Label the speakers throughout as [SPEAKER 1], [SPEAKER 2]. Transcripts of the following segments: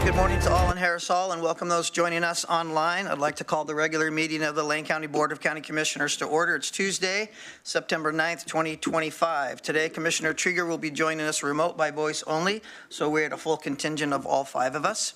[SPEAKER 1] Good morning to all in Harris Hall and welcome those joining us online. I'd like to call the regular meeting of the Lane County Board of County Commissioners to order. It's Tuesday, September 9th, 2025. Today, Commissioner Trieger will be joining us remote by voice only, so we're at a full contingent of all 5 of us.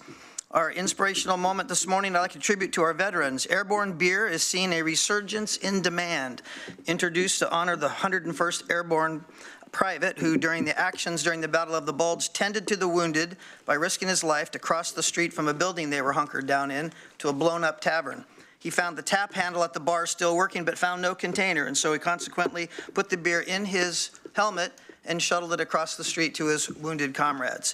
[SPEAKER 1] Our inspirational moment this morning, I'd like to tribute to our veterans. Airborne beer is seeing a resurgence in demand. Introduced to honor the 101st Airborne private who, during the actions during the Battle of the Bulge, tended to the wounded by risking his life to cross the street from a building they were hunkered down in to a blown-up tavern. He found the tap handle at the bar still working but found no container, and so he consequently put the beer in his helmet and shuttled it across the street to his wounded comrades.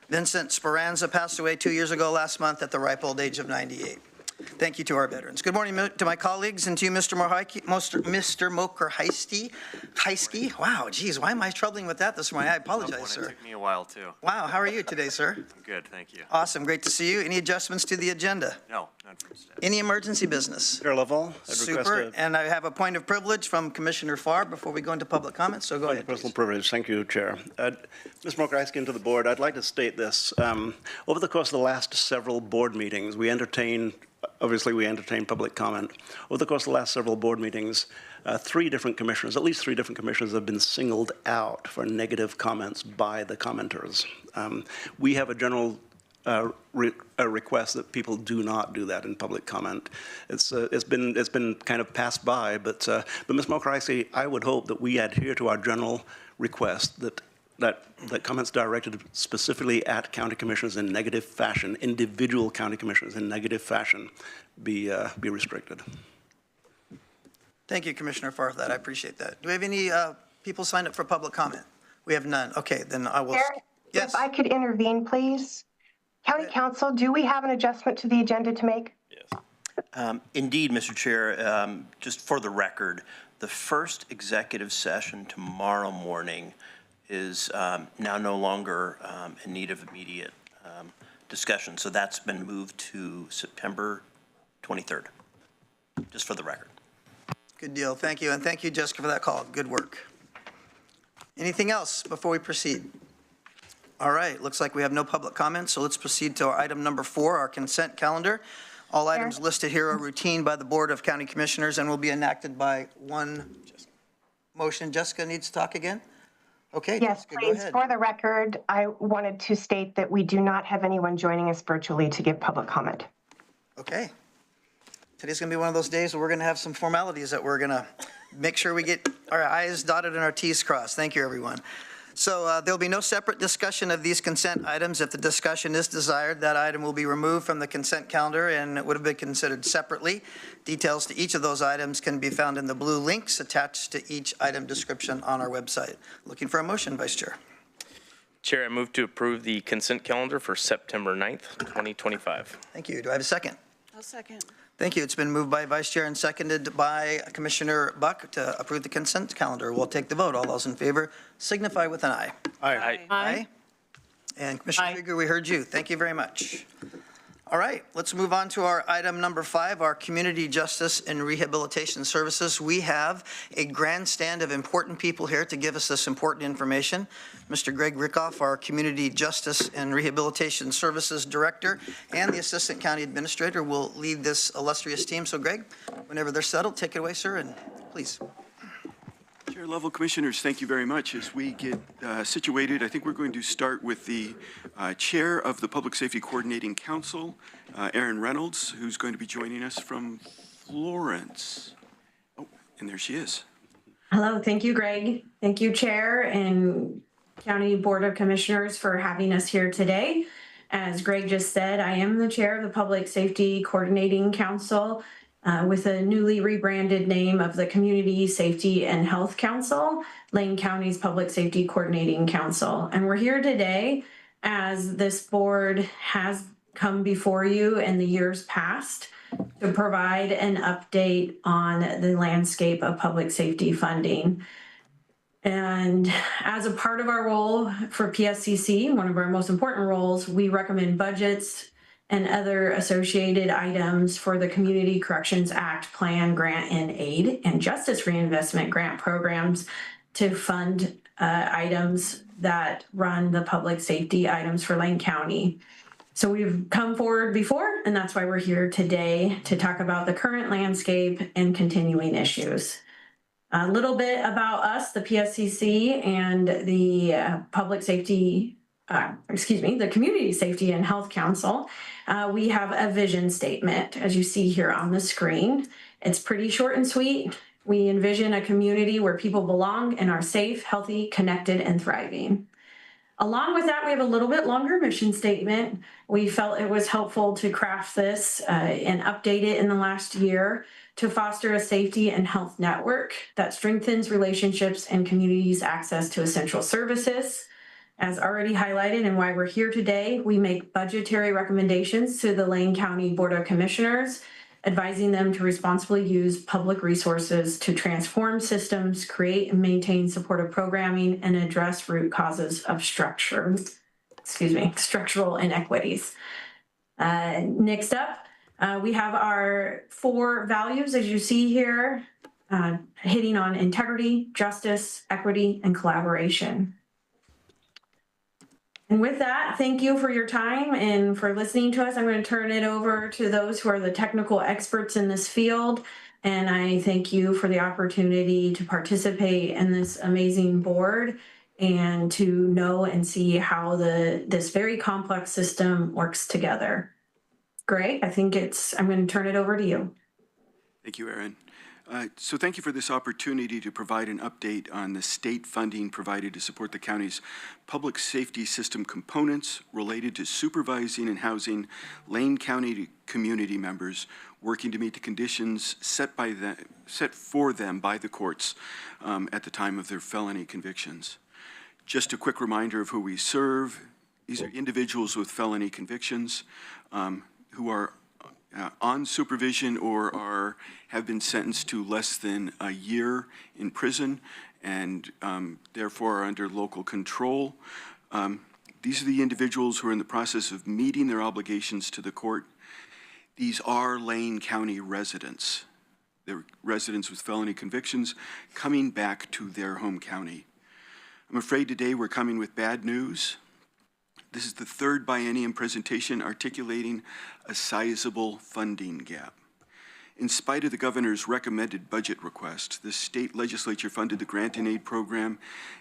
[SPEAKER 1] Vincent Speranza passed away 2 years ago last month at the ripe old age of 98. Thank you to our veterans. Good morning to my colleagues and to you, Mr. Moker-Heisky. Wow, geez, why am I troubling with that this morning? I apologize, sir.
[SPEAKER 2] It took me a while, too.
[SPEAKER 1] Wow, how are you today, sir?
[SPEAKER 2] I'm good, thank you.
[SPEAKER 1] Awesome, great to see you. Any adjustments to the agenda?
[SPEAKER 2] No, none from staff.
[SPEAKER 1] Any emergency business?
[SPEAKER 3] Chair Lovell,
[SPEAKER 1] Super, and I have a point of privilege from Commissioner Farr before we go into public comments, so go ahead.
[SPEAKER 3] Personal privilege. Thank you, Chair. Ms. Moker-Heisky, and to the board, I'd like to state this. Over the course of the last several board meetings, we entertain public comment. Over the course of the last several board meetings, at least three different commissioners have been singled out for negative comments by the commenters. We have a general a request that people do not do that in public comment. It's been kind of passed by, but Ms. Moker-Heisky, I would hope that we adhere to our general request that comments directed specifically at county commissioners in negative fashion, individual county commissioners in negative fashion, be restricted.
[SPEAKER 1] Thank you, Commissioner Farr, for that. I appreciate that. Do we have any people signed up for public comment? We have none. Okay, then I will.
[SPEAKER 4] Chair,
[SPEAKER 1] yes.
[SPEAKER 4] If I could intervene, please. County Council, do we have an adjustment to the agenda to make?
[SPEAKER 5] Yes. Indeed, Mr. Chair, just for the record, the first executive session tomorrow morning is now no longer in need of immediate discussion. So that's been moved to September 23rd, just for the record.
[SPEAKER 1] Good deal. Thank you. And thank you, Jessica, for that call. Good work. Anything else before we proceed? All right. Looks like we have no public comments. So let's proceed to our item number 4, our consent calendar. All items listed here are routine by the Board of County Commissioners and will be enacted by one motion. Jessica needs to talk again? Okay,
[SPEAKER 4] yes,
[SPEAKER 1] Jessica,
[SPEAKER 4] please.
[SPEAKER 1] go ahead.
[SPEAKER 4] For the record, I wanted to state that we do not have anyone joining us virtually to give public comment.
[SPEAKER 1] Okay. Today's going to be one of those days where we're going to have some formalities that we're going to make sure we get our I's dotted and our T's crossed. Thank you, everyone. So there'll be no separate discussion of these consent items. If the discussion is desired, that item will be removed from the consent calendar and it would have been considered separately. Details to each of those items can be found in the blue links attached to each item description on our website. Looking for a motion, Vice Chair.
[SPEAKER 6] Chair, I move to approve the consent calendar for September 9th, 2025.
[SPEAKER 1] Thank you. Do I have a second?
[SPEAKER 7] I'll second.
[SPEAKER 1] Thank you. It's been moved by Vice Chair and seconded by Commissioner Buck to approve the consent calendar. We'll take the vote. All those in favor signify with an aye.
[SPEAKER 6] Aye.
[SPEAKER 1] Aye. And Commissioner Krieger, we heard you. Thank you very much. All right, let's move on to our item number 5, our community justice and rehabilitation services. We have a grandstand of important people here to give us this important information. Mr. Greg Rickoff, our community justice and rehabilitation services director, and the assistant county administrator will lead this illustrious team. So Greg, whenever they're settled, take it away, sir, and please.
[SPEAKER 8] Chair level commissioners, thank you very much. As we get situated, I think we're going to start with the chair of the Public Safety Coordinating Council, Erin Reynolds, who's going to be joining us from Florence. Oh, and there she is.
[SPEAKER 9] Hello, thank you, Greg. Thank you, Chair and County Board of Commissioners for having us here today. As Greg just said, I am the chair of the Public Safety Coordinating Council with a newly rebranded name of the Community Safety and Health Council, Lane County's Public Safety Coordinating Council. And we're here today as this board has come before you in the years past to provide an update on the landscape of public safety funding. And as a part of our role for PSCC, one of our most important roles, we recommend budgets and other associated items for the Community Corrections Act Plan, Grant, and Aid and Justice Reinvestment Grant programs to fund items that run the public safety items for Lane County. So we've come forward before, and that's why we're here today to talk about the current landscape and continuing issues. A little bit about us, the PSCC, and the the Community Safety and Health Council. We have a vision statement, as you see here on the screen. It's pretty short and sweet. We envision a community where people belong and are safe, healthy, connected, and thriving. Along with that, we have a little bit longer mission statement. We felt it was helpful to craft this and update it in the last year to foster a safety and health network that strengthens relationships and communities' access to essential services, As already highlighted and why we're here today, we make budgetary recommendations to the Lane County Board of Commissioners, advising them to responsibly use public resources to transform systems, create and maintain supportive programming, and address root causes of structural inequities. Next up, we have our 4 values, as you see here, hitting on integrity, justice, equity, and collaboration. And with that, thank you for your time and for listening to us. I'm going to turn it over to those who are the technical experts in this field. And I thank you for the opportunity to participate in this amazing board and to know and see how this very complex system works together. Greg, I'm going to turn it over to you.
[SPEAKER 8] Thank you, Erin. So thank you for this opportunity to provide an update on the state funding provided to support the county's public safety system components related to supervising and housing Lane County community members working to meet the conditions set for them by the courts at the time of their felony convictions. Just a quick reminder of who we serve. These are individuals with felony convictions who are on supervision or have been sentenced to less than a year in prison and therefore are under local control. These are the individuals who are in the process of meeting their obligations to the court. These are Lane County residents. They're residents with felony convictions coming back to their home county. I'm afraid today we're coming with bad news. This is the 3rd biennium presentation articulating a sizable funding gap. In spite of the governor's recommended budget request, the state legislature funded the grant and aid program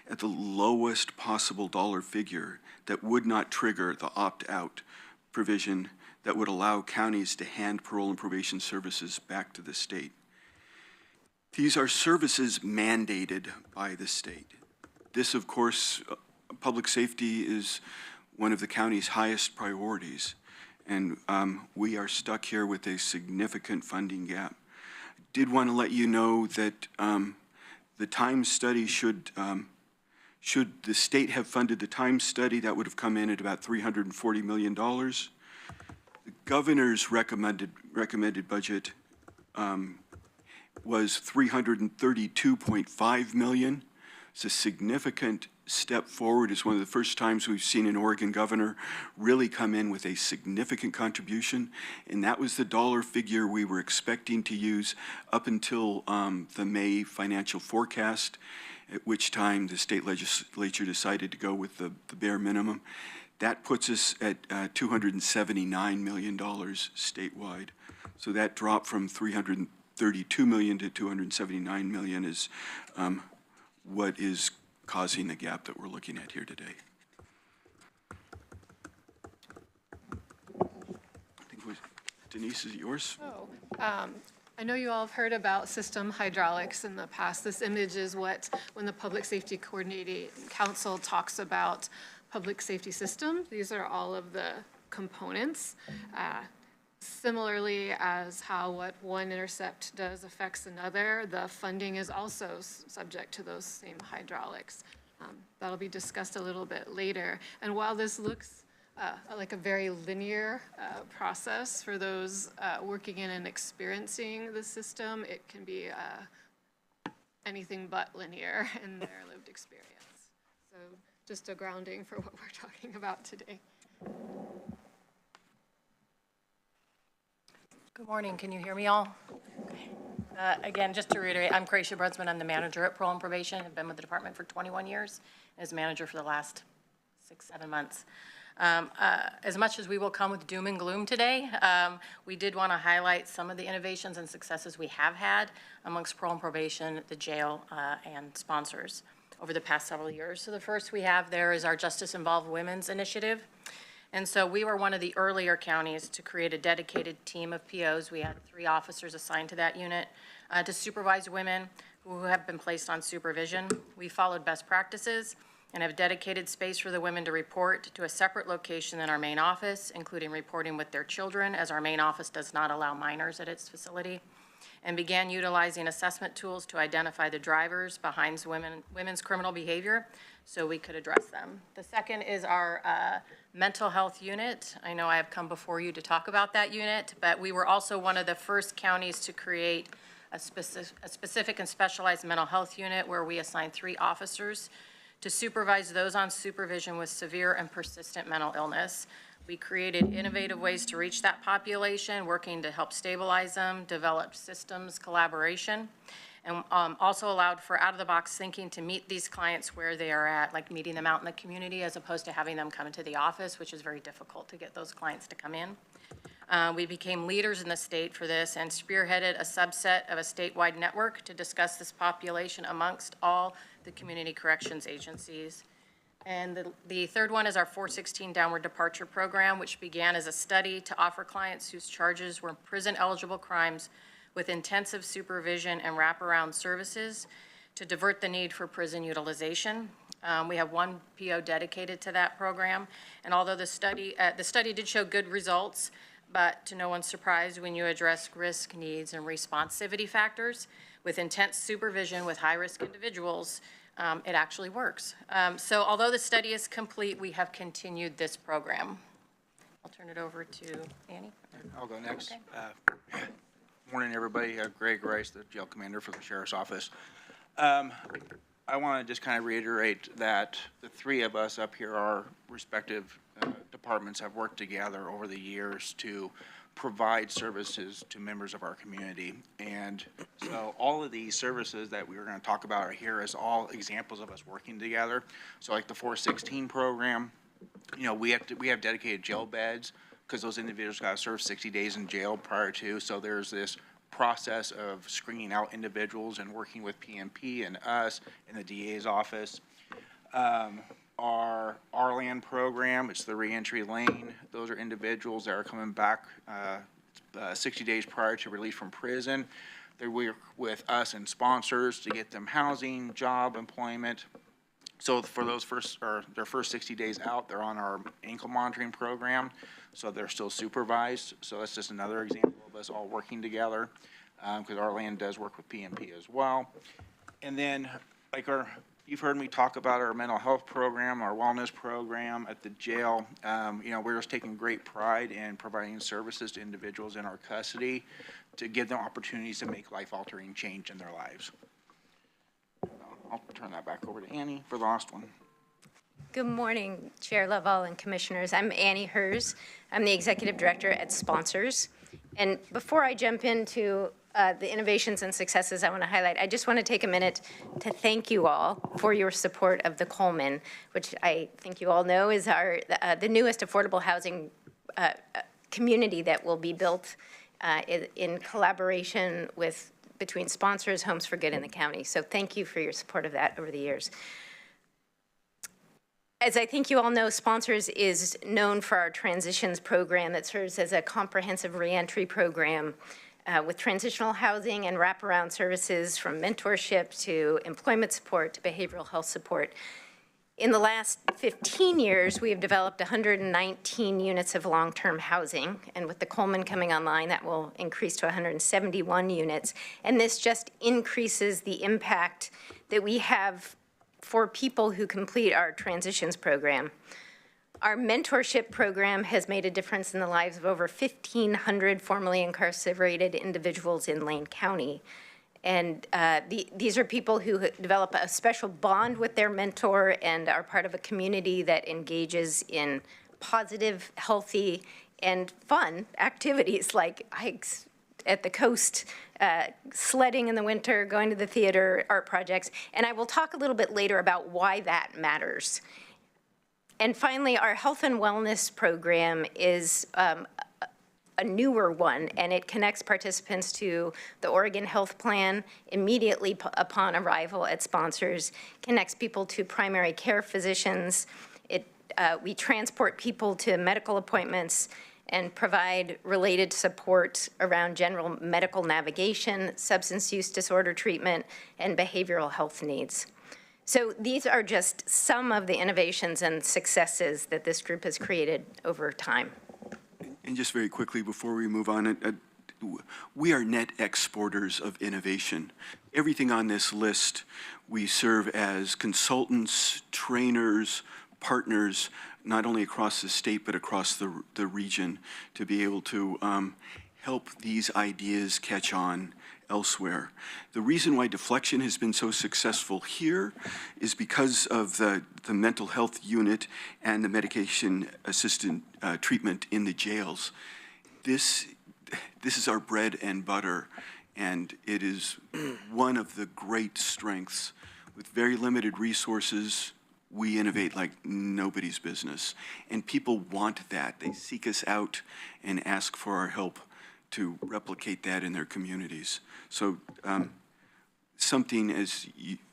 [SPEAKER 8] at the lowest possible dollar figure that would not trigger the opt-out provision that would allow counties to hand parole and probation services back to the state. These are services mandated by the state. This, of course, public safety is one of the county's highest priorities, and we are stuck here with a significant funding gap. Did want to let you know that the time study should the state have funded the time study, that would have come in at about $340 million. The governor's recommended budget was $332.5 million. It's a significant step forward. It's one of the first times we've seen an Oregon governor really come in with a significant contribution, and that was the dollar figure we were expecting to use up until the May financial forecast, at which time the state legislature decided to go with the bare minimum. That puts us at $279 million statewide. So that drop from $332 million to $279 million is what is causing the gap that we're looking at here today. I think Denise, is it yours?
[SPEAKER 7] I know you all have heard about system hydraulics in the past. This image is when the Public Safety Coordinating Council talks about public safety system. These are all of the components. Similarly as how what one intercept does affects another, the funding is also subject to those same hydraulics. That'll be discussed a little bit later. And while this looks like a very linear process for those working in and experiencing the system, it can be anything but linear in their lived experience. So just a grounding for what we're talking about today.
[SPEAKER 10] Good morning. Can you hear me all? Okay. Again, just to reiterate, I'm Cracia Brunsman. I'm the manager at Parole and Probation. I've been with the department for 21 years as manager for the last 6-7 months. As much as we will come with doom and gloom today, we did want to highlight some of the innovations and successes we have had amongst Parole and Probation, the jail, and sponsors over the past several years. So the first we have there is our Justice Involved Women's Initiative. And so we were one of the earlier counties to create a dedicated team of POs. We had 3 officers assigned to that unit to supervise women who have been placed on supervision. We followed best practices and have dedicated space for the women to report to a separate location in our main office, including reporting with their children, as our main office does not allow minors at its facility. and began utilizing assessment tools to identify the drivers behind women's criminal behavior so we could address them. The second is our mental health unit. I know I have come before you to talk about that unit, but we were also one of the first counties to create a specific and specialized mental health unit where we assigned 3 officers to supervise those on supervision with severe and persistent mental illness. We created innovative ways to reach that population, working to help stabilize them, develop systems collaboration, and also allowed for out-of-the-box thinking to meet these clients where they are at, like meeting them out in the community as opposed to having them come into the office, which is very difficult to get those clients to come in. We became leaders in the state for this and spearheaded a subset of a statewide network to discuss this population amongst all the community corrections agencies. And the third one is our 416 Downward Departure Program, which began as a study to offer clients whose charges were prison-eligible crimes with intensive supervision and wraparound services to divert the need for prison utilization. We have 1 PO dedicated to that program. And although the study did show good results, but to no one's surprise, when you address risk, needs, and responsivity factors with intense supervision with high-risk individuals, it actually works. So although the study is complete, we have continued this program. I'll turn it over to Annie.
[SPEAKER 11] I'll go next.
[SPEAKER 10] Okay.
[SPEAKER 11] Morning, everybody. Greg Rice, the jail commander for the Sheriff's Office. I want to just kind of reiterate that the 3 of us up here, our respective departments, have worked together over the years to provide services to members of our community. And so all of these services that we were going to talk about here is all examples of us working together. So like the 416 program, you know, we have dedicated jail beds because those individuals got to serve 60 days in jail prior to. So there's this process of screening out individuals and working with PMP and us in the DA's office. Our RLAN program, it's the reentry lane. Those are individuals that are coming back 60 days prior to release from prison. They work with us and sponsors to get them housing, job, employment. So for those their first 60 days out, they're on our ankle monitoring program, so they're still supervised. So that's just another example of us all working together, because RLAN does work with PMP as well. And then, like you've heard me talk about our mental health program, our wellness program at the jail. You know, we're just taking great pride in providing services to individuals in our custody to give them opportunities to make life-altering change in their lives. I'll turn that back over to Annie for the last one.
[SPEAKER 12] Good morning, Chair Lovell and Commissioners. I'm Annie Hers. I'm the Executive Director at Sponsors. And before I jump into the innovations and successes I want to highlight, I just want to take a minute to thank you all for your support of the Coleman, which I think you all know is the newest affordable housing community that will be built in collaboration between Sponsors, Homes for Good in the county. So thank you for your support of that over the years. As I think you all know, Sponsors is known for our transitions program that serves as a comprehensive reentry program with transitional housing and wraparound services from mentorship to employment support to behavioral health support. In the last 15 years, we have developed 119 units of long-term housing, and with the Coleman coming online, that will increase to 171 units. And this just increases the impact that we have for people who complete our transitions program. Our mentorship program has made a difference in the lives of over 1,500 formerly incarcerated individuals in Lane County. And these are people who develop a special bond with their mentor and are part of a community that engages in positive, healthy, and fun activities like hikes at the coast, sledding in the winter, going to the theater, art projects. And I will talk a little bit later about why that matters. And finally, our health and wellness program is a newer one, and it connects participants to the Oregon Health Plan immediately upon arrival at Sponsors, connects people to primary care physicians. We transport people to medical appointments and provide related support around general medical navigation, substance use disorder treatment, and behavioral health needs. So these are just some of the innovations and successes that this group has created over time.
[SPEAKER 8] And just very quickly, before we move on, we are net exporters of innovation. Everything on this list, we serve as consultants, trainers, partners, not only across the state, but across the region, to be able to help these ideas catch on elsewhere. The reason why deflection has been so successful here is because of the mental health unit and the medication-assisted treatment in the jails. This is our bread and butter, and it is one of the great strengths. With very limited resources, we innovate like nobody's business, and people want that. They seek us out and ask for our help to replicate that in their communities. So something, as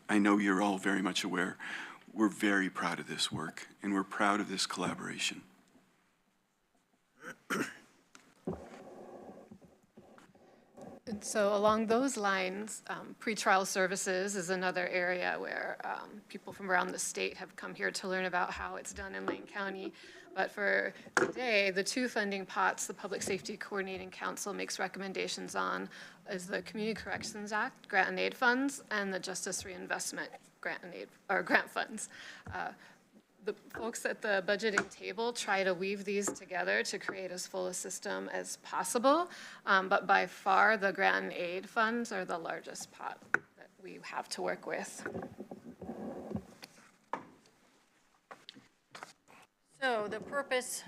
[SPEAKER 8] I know you're all very much aware, we're very proud of this work, and we're proud of this collaboration.
[SPEAKER 7] And so along those lines, pretrial services is another area where people from around the state have come here to learn about how it's done in Lane County. But for today, the two funding pots the Public Safety Coordinating Council makes recommendations on is the Community Corrections Act grant and aid funds and the Justice Reinvestment grant and aid or grant funds. The folks at the budgeting table try to weave these together to create as full a system as possible, but by far the grant and aid funds are the largest pot that we have to work with.
[SPEAKER 10] So the purpose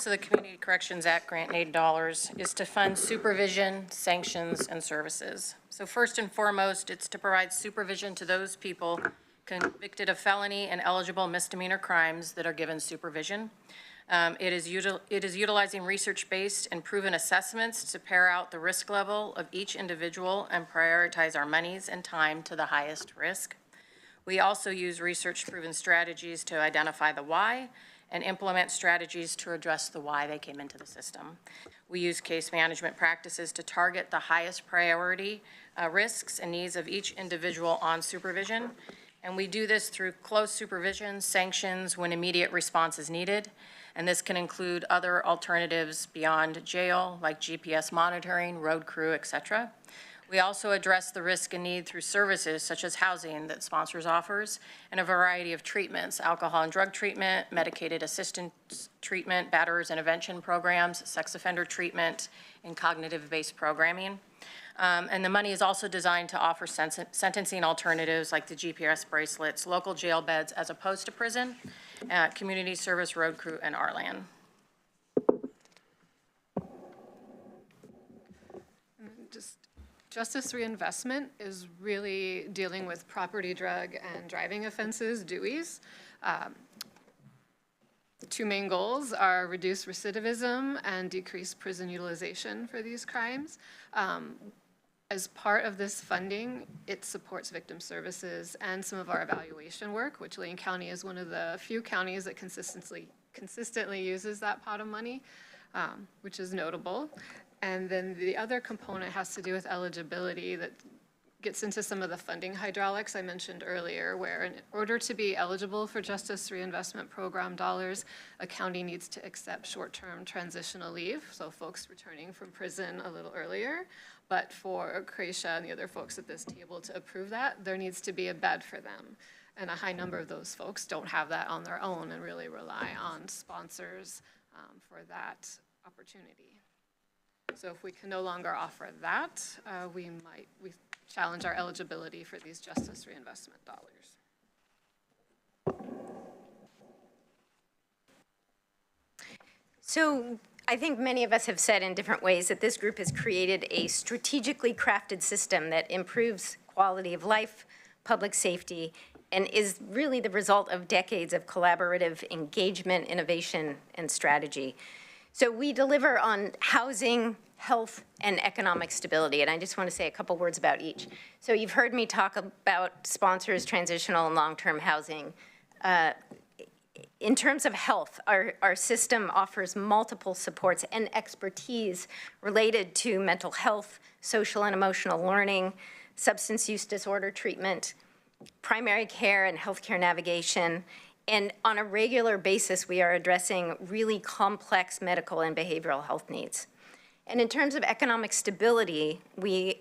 [SPEAKER 10] of the Community Corrections Act grant and aid dollars is to fund supervision, sanctions, and services. So first and foremost, it's to provide supervision to those people convicted of felony and eligible misdemeanor crimes that are given supervision. It is utilizing research-based and proven assessments to pair out the risk level of each individual and prioritize our monies and time to the highest risk. We also use research-proven strategies to identify the why and implement strategies to address the why they came into the system. We use case management practices to target the highest priority risks and needs of each individual on supervision. And we do this through close supervision, sanctions when immediate response is needed. And this can include other alternatives beyond jail, like GPS monitoring, road crew, et cetera. We also address the risk and need through services such as housing that sponsors offers and a variety of treatments, alcohol and drug treatment, medicated assistance treatment, batterers intervention programs, sex offender treatment, and cognitive-based programming. And the money is also designed to offer sentencing alternatives like the GPS bracelets, local jail beds as opposed to prison, community service, road crew, and RLAN.
[SPEAKER 7] Justice reinvestment is really dealing with property, drug, and driving offenses, DUIs. The two main goals are reduce recidivism and decrease prison utilization for these crimes. As part of this funding, it supports victim services and some of our evaluation work, which Lane County is one of the few counties that consistently uses that pot of money, which is notable. And then the other component has to do with eligibility that gets into some of the funding hydraulics I mentioned earlier, where in order to be eligible for Justice Reinvestment Program dollars, a county needs to accept short-term transitional leave, so folks returning from prison a little earlier. But for Cretia and the other folks at this table to approve that, there needs to be a bed for them. And a high number of those folks don't have that on their own and really rely on sponsors for that opportunity. So if we can no longer offer that, we challenge our eligibility for these Justice Reinvestment dollars.
[SPEAKER 12] So I think many of us have said in different ways that this group has created a strategically crafted system that improves quality of life, public safety, and is really the result of decades of collaborative engagement, innovation, and strategy. So we deliver on housing, health, and economic stability, and I just want to say a couple words about each. So you've heard me talk about sponsors, transitional and long-term housing. In terms of health, our system offers multiple supports and expertise related to mental health, social and emotional learning, substance use disorder treatment, primary care and healthcare navigation, and on a regular basis, we are addressing really complex medical and behavioral health needs. And in terms of economic stability, we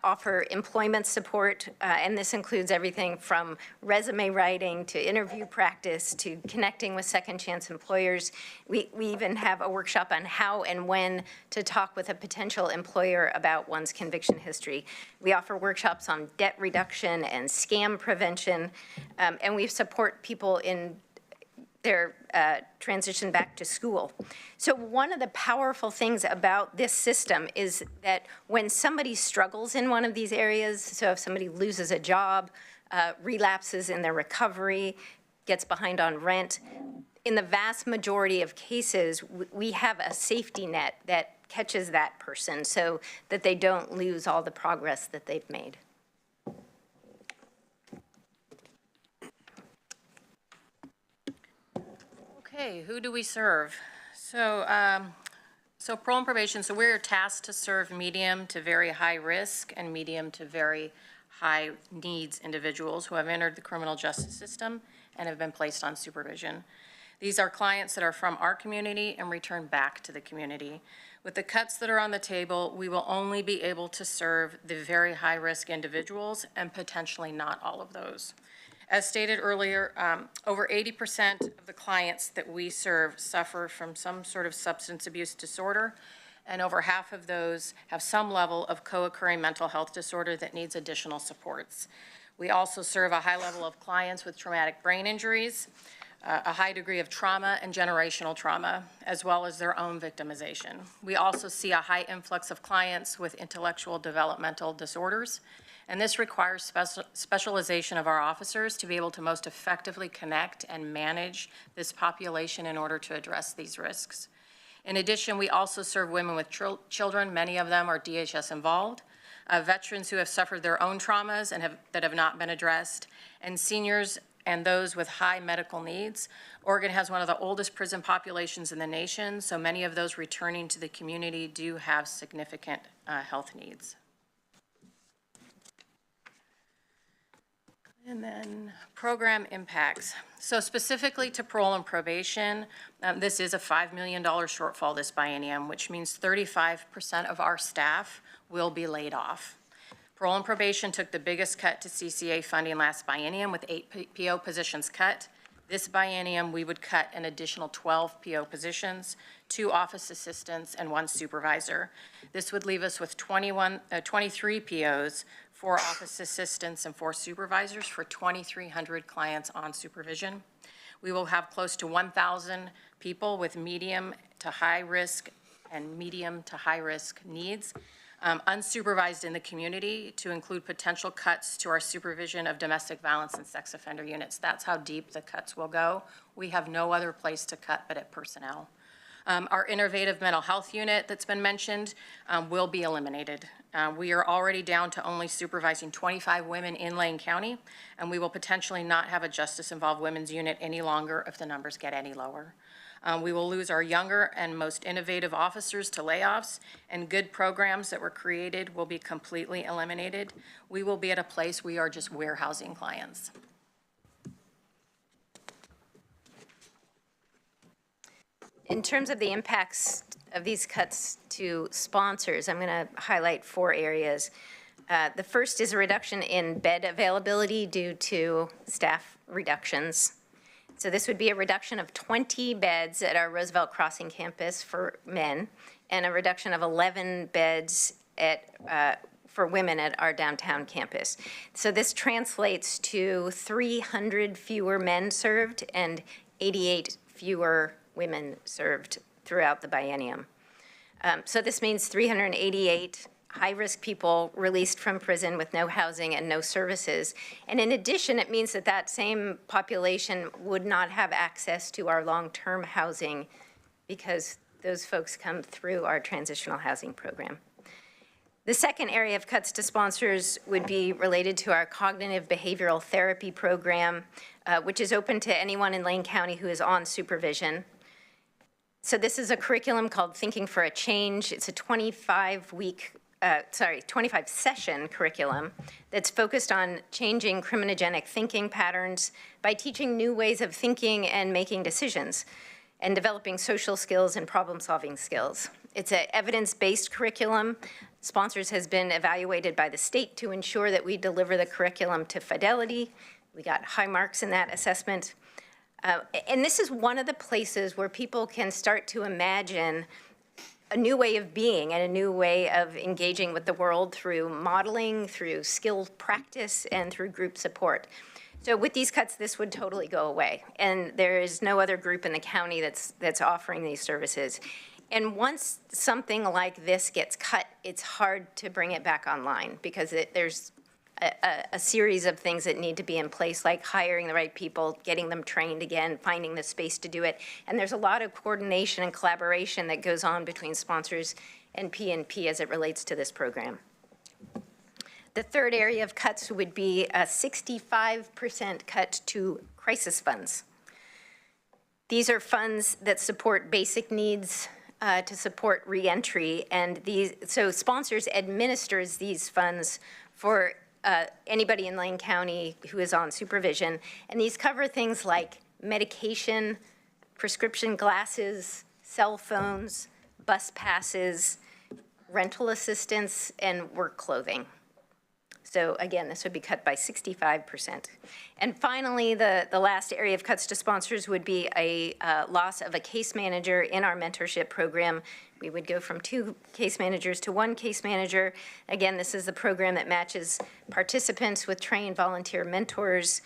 [SPEAKER 12] offer employment support, and this includes everything from resume writing to interview practice to connecting with second chance employers. We even have a workshop on how and when to talk with a potential employer about one's conviction history. We offer workshops on debt reduction and scam prevention, and we support people in their transition back to school. So one of the powerful things about this system is that when somebody struggles in one of these areas, so if somebody loses a job, relapses in their recovery, gets behind on rent, in the vast majority of cases, we have a safety net that catches that person so that they don't lose all the progress that they've made.
[SPEAKER 10] Okay, who do we serve? So parole and probation, so we're tasked to serve medium to very high risk and medium to very high needs individuals who have entered the criminal justice system and have been placed on supervision. These are clients that are from our community and return back to the community. With the cuts that are on the table, we will only be able to serve the very high risk individuals and potentially not all of those. As stated earlier, over 80% of the clients that we serve suffer from some sort of substance abuse disorder, and over half of those have some level of co-occurring mental health disorder that needs additional supports. We also serve a high level of clients with traumatic brain injuries, a high degree of trauma and generational trauma, as well as their own victimization. We also see a high influx of clients with intellectual developmental disorders, and this requires specialization of our officers to be able to most effectively connect and manage this population in order to address these risks. In addition, we also serve women with children. Many of them are DHS involved, veterans who have suffered their own traumas and that have not been addressed, and seniors and those with high medical needs. Oregon has one of the oldest prison populations in the nation, so many of those returning to the community do have significant health needs. And then program impacts. So specifically to parole and probation, this is a $5 million shortfall this biennium, which means 35% of our staff will be laid off. Parole and probation took the biggest cut to CCA funding last biennium with 8 PO positions cut. This biennium, we would cut an additional 12 PO positions, 2 office assistants, and 1 supervisor. This would leave us with 23 POs, 4 office assistants, and 4 supervisors for 2,300 clients on supervision. We will have close to 1,000 people with medium to high risk and medium to high risk needs, unsupervised in the community, to include potential cuts to our supervision of domestic violence and sex offender units. That's how deep the cuts will go. We have no other place to cut but at personnel. Our innovative mental health unit that's been mentioned will be eliminated. We are already down to only supervising 25 women in Lane County, and we will potentially not have a justice-involved women's unit any longer if the numbers get any lower. We will lose our younger and most innovative officers to layoffs, and good programs that were created will be completely eliminated. We will be at a place we are just warehousing clients.
[SPEAKER 12] In terms of the impacts of these cuts to sponsors, I'm going to highlight 4 areas. The first is a reduction in bed availability due to staff reductions. So this would be a reduction of 20 beds at our Roosevelt Crossing campus for men, and a reduction of 11 beds for women at our downtown campus. So this translates to 300 fewer men served and 88 fewer women served throughout the biennium. So this means 388 high-risk people released from prison with no housing and no services. And in addition, it means that that same population would not have access to our long-term housing because those folks come through our transitional housing program. The second area of cuts to sponsors would be related to our cognitive behavioral therapy program, which is open to anyone in Lane County who is on supervision. So this is a curriculum called Thinking for a Change. It's a 25-session curriculum that's focused on changing criminogenic thinking patterns by teaching new ways of thinking and making decisions. and developing social skills and problem-solving skills. It's an evidence-based curriculum. Sponsors has been evaluated by the state to ensure that we deliver the curriculum to fidelity. We got high marks in that assessment. And this is one of the places where people can start to imagine a new way of being and a new way of engaging with the world through modeling, through skill practice, and through group support. So with these cuts, this would totally go away. And there is no other group in the county that's offering these services. And once something like this gets cut, it's hard to bring it back online because there's a series of things that need to be in place, like hiring the right people, getting them trained again, finding the space to do it. And there's a lot of coordination and collaboration that goes on between sponsors and PNP as it relates to this program. The third area of cuts would be a 65% cut to crisis funds. These are funds that support basic needs to support reentry, and so sponsors administers these funds for anybody in Lane County who is on supervision, and these cover things like medication, prescription glasses, cell phones, bus passes, rental assistance, and work clothing. So again, this would be cut by 65%. And finally, the last area of cuts to sponsors would be a loss of a case manager in our mentorship program. We would go from 2 case managers to 1 case manager. Again, this is the program that matches participants with trained volunteer mentors.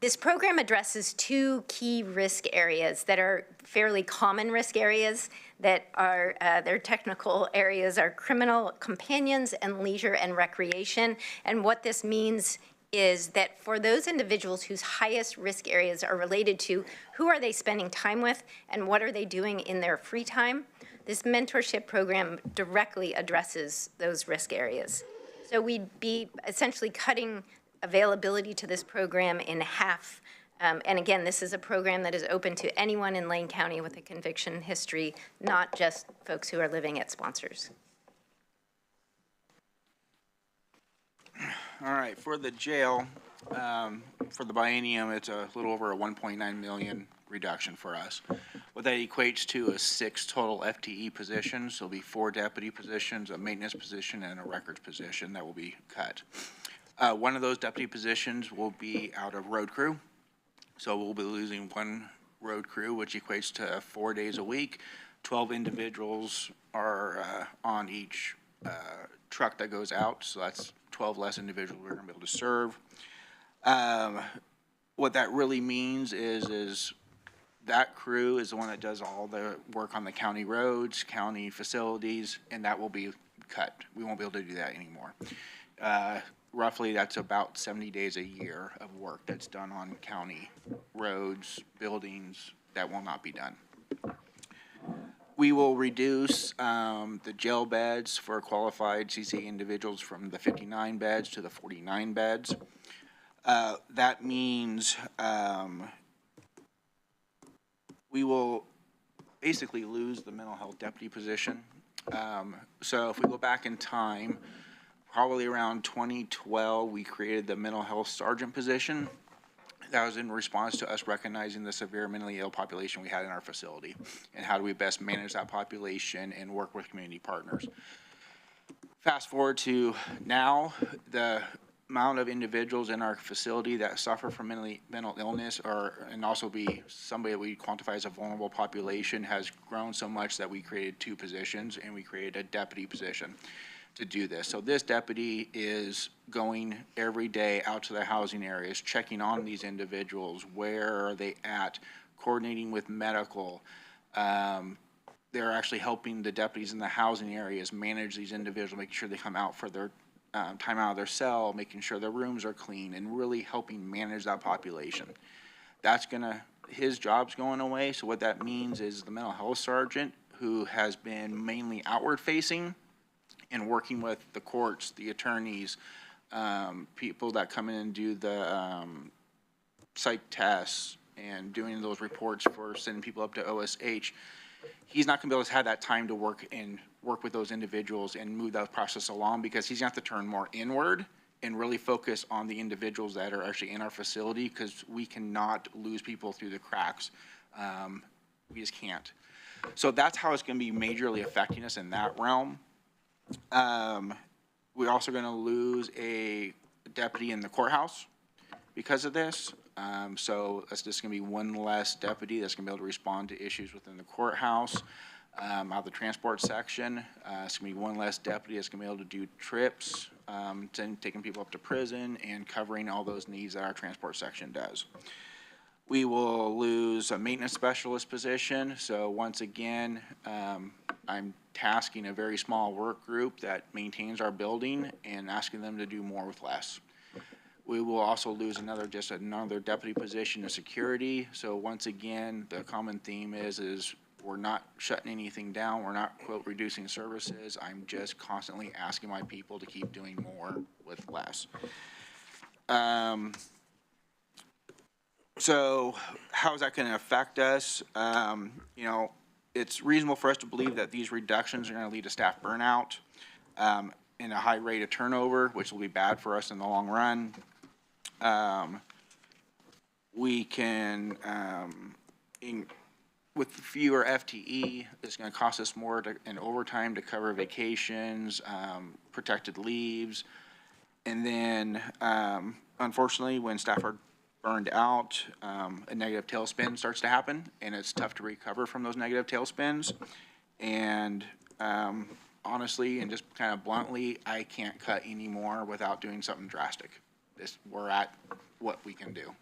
[SPEAKER 12] This program addresses 2 key risk areas that are fairly common risk areas that are, their technical areas are criminal companions and leisure and recreation. And what this means is that for those individuals whose highest risk areas are related to who are they spending time with and what are they doing in their free time, this mentorship program directly addresses those risk areas. So we'd be essentially cutting availability to this program in half. And again, this is a program that is open to anyone in Lane County with a conviction history, not just folks who are living at sponsors.
[SPEAKER 11] All right, for the jail, for the biennium, it's a little over a 1.9 million reduction for us. What that equates to is 6 total FTE positions. So it'll be 4 deputy positions, a maintenance position, and a records position that will be cut. One of those deputy positions will be out of road crew. So we'll be losing 1 road crew, which equates to 4 days a week. 12 individuals are on each truck that goes out, so that's 12 less individuals we're gonna be able to serve. What that really means is that crew is the one that does all the work on the county roads, county facilities, and that will be cut. We won't be able to do that anymore. Roughly, that's about 70 days a year of work that's done on county roads, buildings, that will not be done. We will reduce the jail beds for qualified CCA individuals from the 59 beds to the 49 beds. That means we will basically lose the mental health deputy position. So if we go back in time, probably around 2012, we created the mental health sergeant position. That was in response to us recognizing the severe mentally ill population we had in our facility and how do we best manage that population and work with community partners. Fast forward to now, the amount of individuals in our facility that suffer from mental illness and also be somebody that we quantify as a vulnerable population has grown so much that we created 2 positions and we created a deputy position to do this. So this deputy is going every day out to the housing areas, checking on these individuals, where are they at, coordinating with medical. They're actually helping the deputies in the housing areas manage these individuals, making sure they come out for their time out of their cell, making sure their rooms are clean, and really helping manage that population. His job's going away, so what that means is the mental health sergeant, who has been mainly outward facing, and working with the courts, the attorneys, people that come in and do the psych tests and doing those reports for sending people up to OSH, he's not going to be able to have that time to work with those individuals and move that process along because he's going to have to turn more inward and really focus on the individuals that are actually in our facility, because we cannot lose people through the cracks. We just can't. So that's how it's going to be majorly affecting us in that realm. We're also going to lose a deputy in the courthouse because of this. So that's just going to be one less deputy that's going to be able to respond to issues within the courthouse. Out of the transport section, it's going to be one less deputy that's going to be able to do trips, taking people up to prison and covering all those needs that our transport section does. We will lose a maintenance specialist position. So once again, I'm tasking a very small work group that maintains our building and asking them to do more with less. We will also lose another deputy position in security. So once again, the common theme is we're not shutting anything down. We're not, quote, reducing services. I'm just constantly asking my people to keep doing more with less. So how is that going to affect us? You know, it's reasonable for us to believe that these reductions are going to lead to staff burnout and a high rate of turnover, which will be bad for us in the long run. We can, with fewer FTE, it's going to cost us more in overtime to cover vacations, protected leaves. And then, unfortunately, when staff are burned out, a negative tailspin starts to happen, and it's tough to recover from those negative tailspins. And honestly, and just kind of bluntly, I can't cut anymore without doing something drastic. We're at what we can do.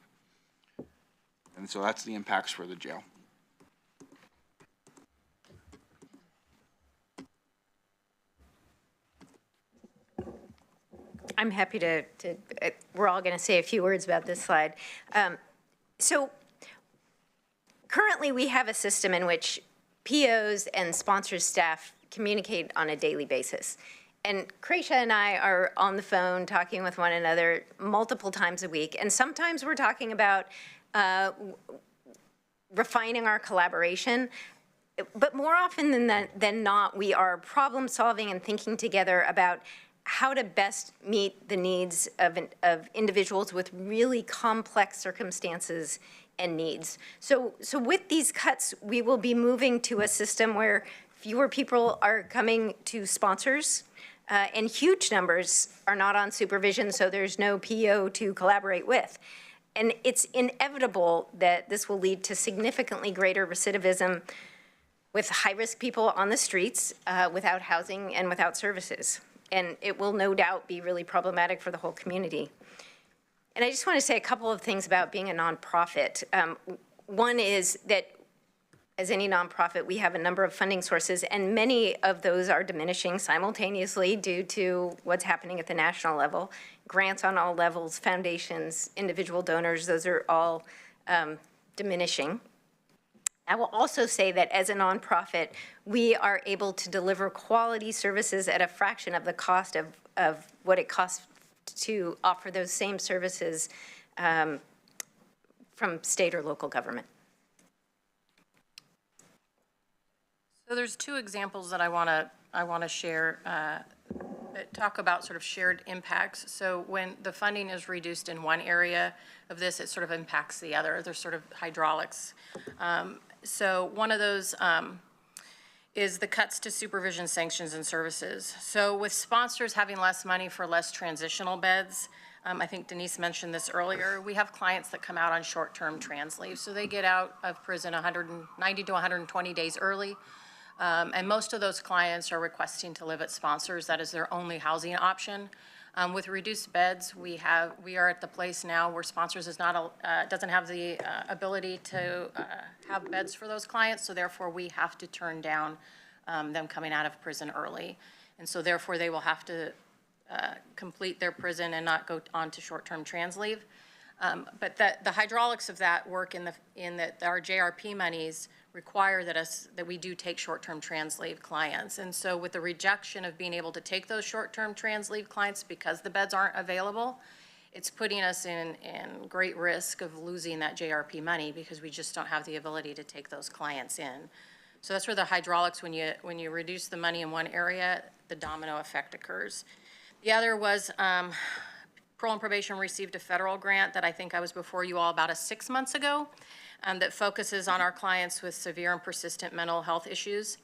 [SPEAKER 11] And so that's the impacts for the jail.
[SPEAKER 12] I'm happy to we're all going to say a few words about this slide. So currently we have a system in which POs and sponsors staff communicate on a daily basis. And Kreisha and I are on the phone talking with one another multiple times a week. And sometimes we're talking about refining our collaboration. But more often than not, we are problem solving and thinking together about how to best meet the needs of individuals with really complex circumstances and needs. So with these cuts, we will be moving to a system where fewer people are coming to sponsors, and huge numbers are not on supervision, so there's no PO to collaborate with. And it's inevitable that this will lead to significantly greater recidivism with high-risk people on the streets without housing and without services. And it will no doubt be really problematic for the whole community. And I just want to say a couple of things about being a nonprofit. One is that as any nonprofit, we have a number of funding sources, and many of those are diminishing simultaneously due to what's happening at the national level. Grants on all levels, foundations, individual donors, those are all diminishing. I will also say that as a nonprofit, we are able to deliver quality services at a fraction of the cost of what it costs to offer those same services from state or local government.
[SPEAKER 10] So there's two examples that I want to share that talk about sort of shared impacts. So when the funding is reduced in one area of this, it sort of impacts the other. There's sort of hydraulics. So one of those is the cuts to supervision, sanctions, and services. So with sponsors having less money for less transitional beds, I think Denise mentioned this earlier, we have clients that come out on short-term trans leave. So they get out of prison 190 to 120 days early. And most of those clients are requesting to live at sponsors. That is their only housing option. With reduced beds, we are at the place now where sponsors doesn't have the ability to have beds for those clients, so therefore we have to turn down them coming out of prison early. And so therefore they will have to complete their prison and not go on to short-term trans leave. But the hydraulics of that work in that our JRP monies require that we do take short-term trans leave clients. And so with the rejection of being able to take those short-term trans leave clients because the beds aren't available, it's putting us in great risk of losing that JRP money because we just don't have the ability to take those clients in. So that's where the hydraulics, when you reduce the money in one area, the domino effect occurs. The other was Parole and Probation received a federal grant that I think I was before you all about 6 months ago that focuses on our clients with severe and persistent mental health issues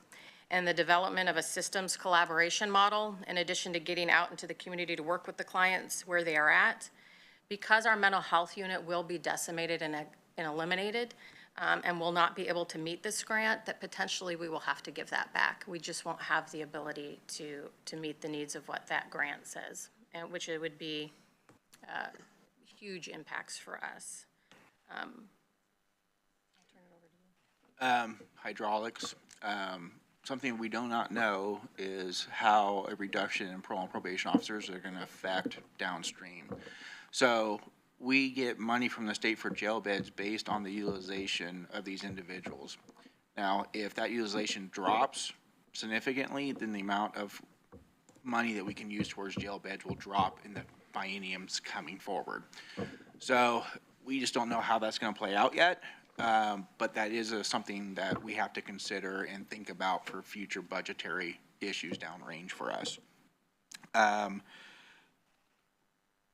[SPEAKER 10] and the development of a systems collaboration model, in addition to getting out into the community to work with the clients where they are at. Because our mental health unit will be decimated and eliminated and will not be able to meet this grant, that potentially we will have to give that back. We just won't have the ability to meet the needs of what that grant says, and which it would be huge impacts for us.
[SPEAKER 11] Hydraulics. Something we do not know is how a reduction in parole and probation officers are going to affect downstream. So we get money from the state for jail beds based on the utilization of these individuals. Now, if that utilization drops significantly, then the amount of money that we can use towards jail beds will drop in the bienniums coming forward. So we just don't know how that's going to play out yet, but that is something that we have to consider and think about for future budgetary issues downrange for us.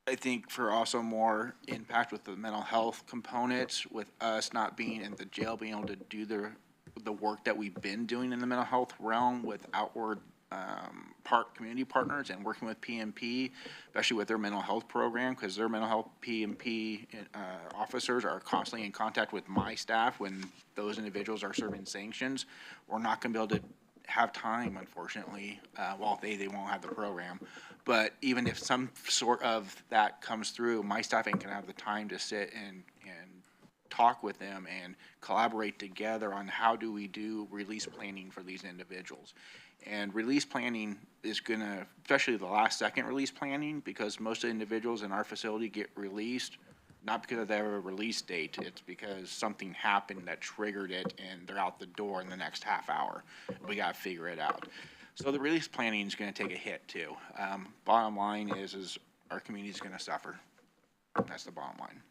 [SPEAKER 11] I think for also more impact with the mental health components, with us not being in the jail, being able to do the work that we've been doing in the mental health realm with outward community partners and working with PMP, especially with their mental health program, because their mental health PMP officers are constantly in contact with my staff when those individuals are serving sanctions. We're not going to be able to have time, unfortunately. Well, they won't have the program. But even if some sort of that comes through, my staff ain't going to have the time to sit and talk with them and collaborate together on how do we do release planning for these individuals. And release planning is going to, especially the last second release planning, because most of the individuals in our facility get released not because they have a release date, it's because something happened that triggered it and they're out the door in the next half hour. We got to figure it out. So the release planning is going to take a hit too. Bottom line is our community is going to suffer. That's the bottom line.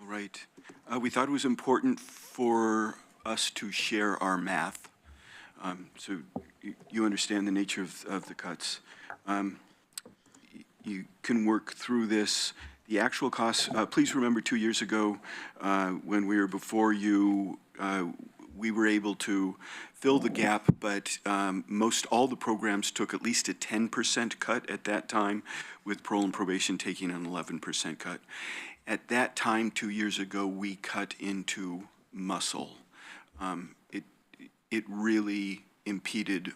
[SPEAKER 8] All right. We thought it was important for us to share our math, so you understand the nature of the cuts. You can work through this. The actual costs, please remember 2 years ago when we were before you, we were able to fill the gap, but most all the programs took at least a 10% cut at that time, with parole and probation taking an 11% cut. At that time, 2 years ago, we cut into muscle. It really impeded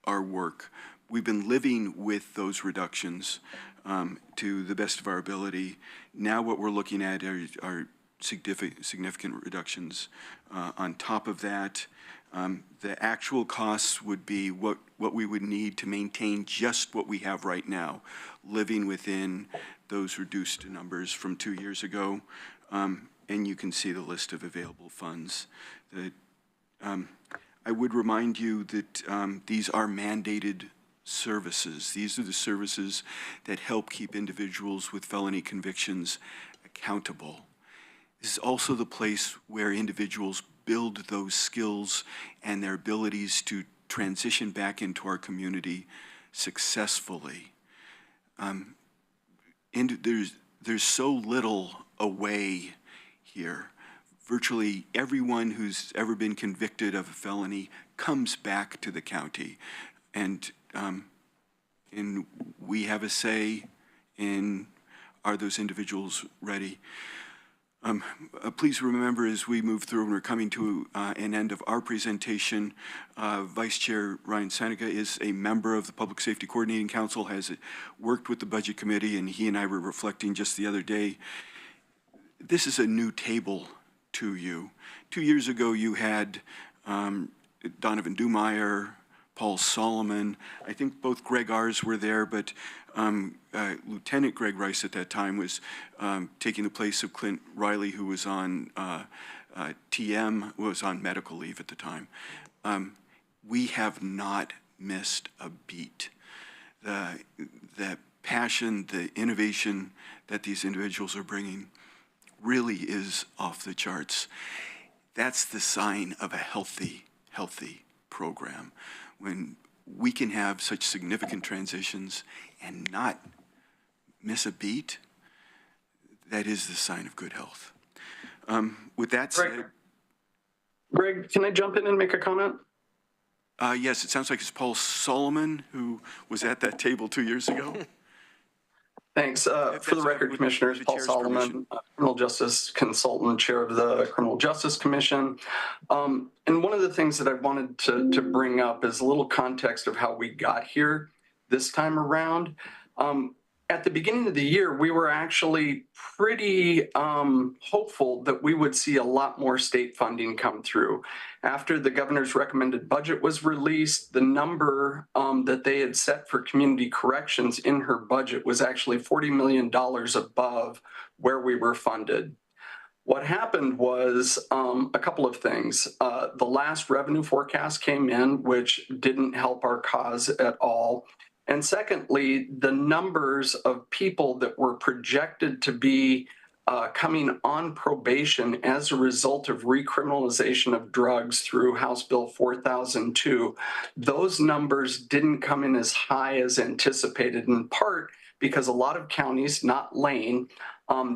[SPEAKER 8] our work. We've been living with those reductions to the best of our ability. Now what we're looking at are significant reductions. On top of that, the actual costs would be what we would need to maintain just what we have right now, living within those reduced numbers from 2 years ago. And you can see the list of available funds. I would remind you that these are mandated services. These are the services that help keep individuals with felony convictions accountable. This is also the place where individuals build those skills and their abilities to transition back into our community successfully. And there's so little away here. Virtually everyone who's ever been convicted of a felony comes back to the county, and we have a say in, are those individuals ready? Please remember, as we move through and we're coming to an end of our presentation, Vice Chair Ryan Seneca is a member of the Public Safety Coordinating Council, has worked with the Budget Committee, and he and I were reflecting just the other day. This is a new table to you. 2 years ago, you had Donovan Dumeyer, Paul Solomon. I think both Greg R's were there, but Lieutenant Greg Rice at that time was taking the place of Clint Riley, who was on TM, was on medical leave at the time. We have not missed a beat. The passion, the innovation that these individuals are bringing really is off the charts. That's the sign of a healthy program. When we can have such significant transitions and not miss a beat, that is the sign of good health. With that said,
[SPEAKER 13] Greg, can I jump in and make a comment?
[SPEAKER 8] yes, it sounds like it's Paul Solomon who was at that table 2 years ago.
[SPEAKER 13] Thanks. For the record, Commissioners, Paul Solomon, criminal justice consultant, chair of the Criminal Justice Commission. And one of the things that I wanted to bring up is a little context of how we got here this time around. At the beginning of the year, we were actually pretty hopeful that we would see a lot more state funding come through. After the governor's recommended budget was released, the number that they had set for community corrections in her budget was actually $40 million above where we were funded. What happened was a couple of things. The last revenue forecast came in, which didn't help our cause at all. And secondly, the numbers of people that were projected to be coming on probation as a result of recriminalization of drugs through House Bill 4002, those numbers didn't come in as high as anticipated, in part because a lot of counties, not Lane,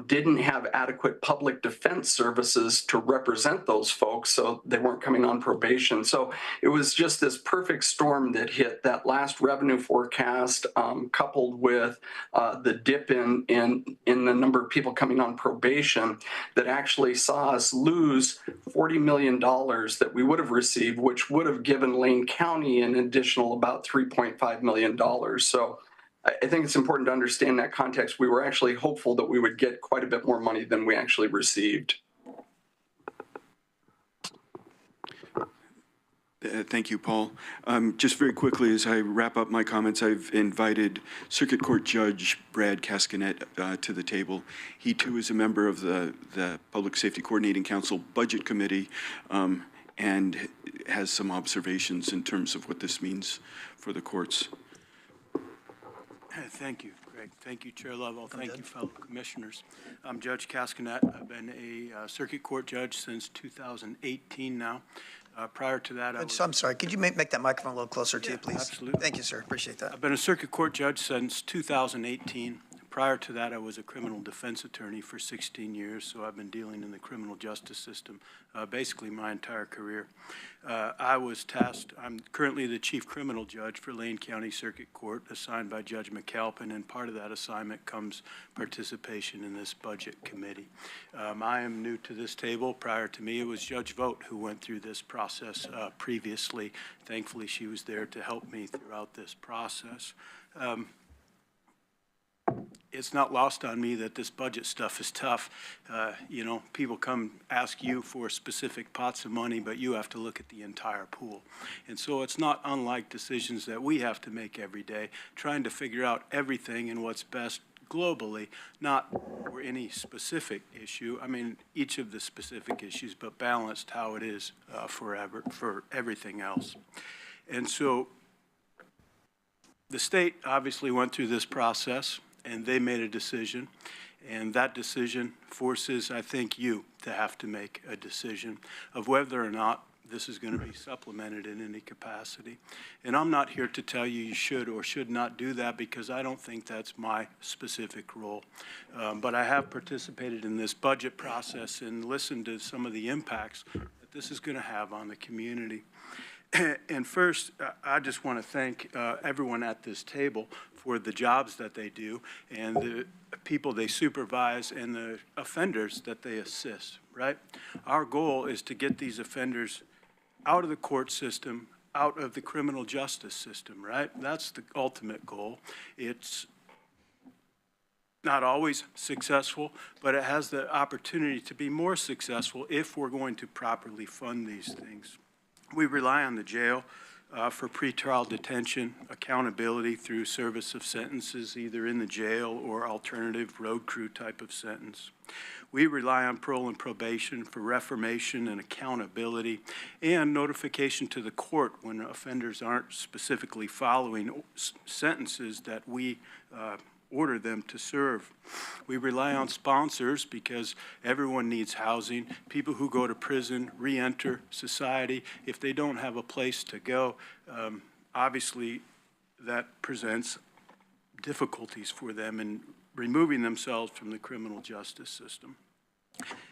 [SPEAKER 13] didn't have adequate public defense services to represent those folks, so they weren't coming on probation. So it was just this perfect storm that hit that last revenue forecast, coupled with the dip in the number of people coming on probation, that actually saw us lose $40 million that we would have received, which would have given Lane County an additional about $3.5 million. So I think it's important to understand that context. We were actually hopeful that we would get quite a bit more money than we actually received.
[SPEAKER 8] Thank you, Paul. Just very quickly, as I wrap up my comments, I've invited Circuit Court Judge Brad Cascanet to the table. He, too, is a member of the Public Safety Coordinating Council Budget Committee and has some observations in terms of what this means for the courts.
[SPEAKER 14] Thank you, Greg. Thank you, Chair Lovell. Thank you, fellow commissioners. I'm Judge Cascanet. I've been a circuit court judge since 2018 now. Prior to that,
[SPEAKER 1] I'm sorry, could you make that microphone a little closer to you, please?
[SPEAKER 14] Absolutely.
[SPEAKER 1] Thank you, sir. Appreciate that.
[SPEAKER 14] I've been a circuit court judge since 2018. Prior to that, I was a criminal defense attorney for 16 years, so I've been dealing in the criminal justice system basically my entire career. I was tasked, I'm currently the chief criminal judge for Lane County Circuit Court, assigned by Judge McAlpin, and part of that assignment comes participation in this budget committee. I am new to this table. Prior to me, it was Judge Vogt who went through this process previously. Thankfully, she was there to help me throughout this process. It's not lost on me that this budget stuff is tough. You know, people come ask you for specific pots of money, but you have to look at the entire pool. And so it's not unlike decisions that we have to make every day, trying to figure out everything and what's best globally, not for any specific issue. I mean, each of the specific issues, but balanced how it is for everything else. And so the state obviously went through this process, and they made a decision, and that decision forces, I think, you to have to make a decision of whether or not this is going to be supplemented in any capacity. And I'm not here to tell you you should or should not do that, because I don't think that's my specific role. But I have participated in this budget process and listened to some of the impacts that this is going to have on the community. And first, I just want to thank everyone at this table for the jobs that they do and the people they supervise and the offenders that they assist, right? Our goal is to get these offenders out of the court system, out of the criminal justice system, right? That's the ultimate goal. It's not always successful, but it has the opportunity to be more successful if we're going to properly fund these things. We rely on the jail for pretrial detention, accountability through service of sentences, either in the jail or alternative road crew type of sentence. We rely on parole and probation for reformation and accountability, and notification to the court when offenders aren't specifically following sentences that we order them to serve. We rely on sponsors because everyone needs housing. People who go to prison re-enter society. If they don't have a place to go, obviously that presents difficulties for them in removing themselves from the criminal justice system.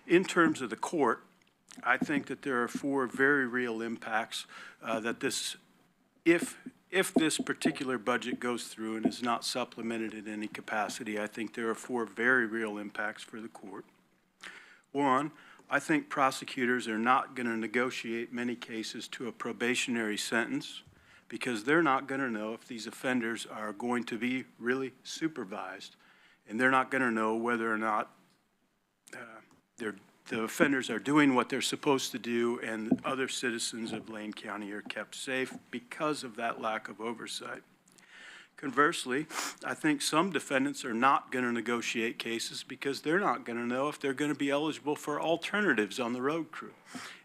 [SPEAKER 14] In terms of the court, I think that there are 4 very real impacts that this, if this particular budget goes through and is not supplemented in any capacity, I think there are 4 very real impacts for the court. 1, I think prosecutors are not going to negotiate many cases to a probationary sentence because they're not going to know if these offenders are going to be really supervised, and they're not going to know whether or not the offenders are doing what they're supposed to do and other citizens of Lane County are kept safe because of that lack of oversight. Conversely, I think some defendants are not going to negotiate cases because they're not going to know if they're going to be eligible for alternatives on the road crew.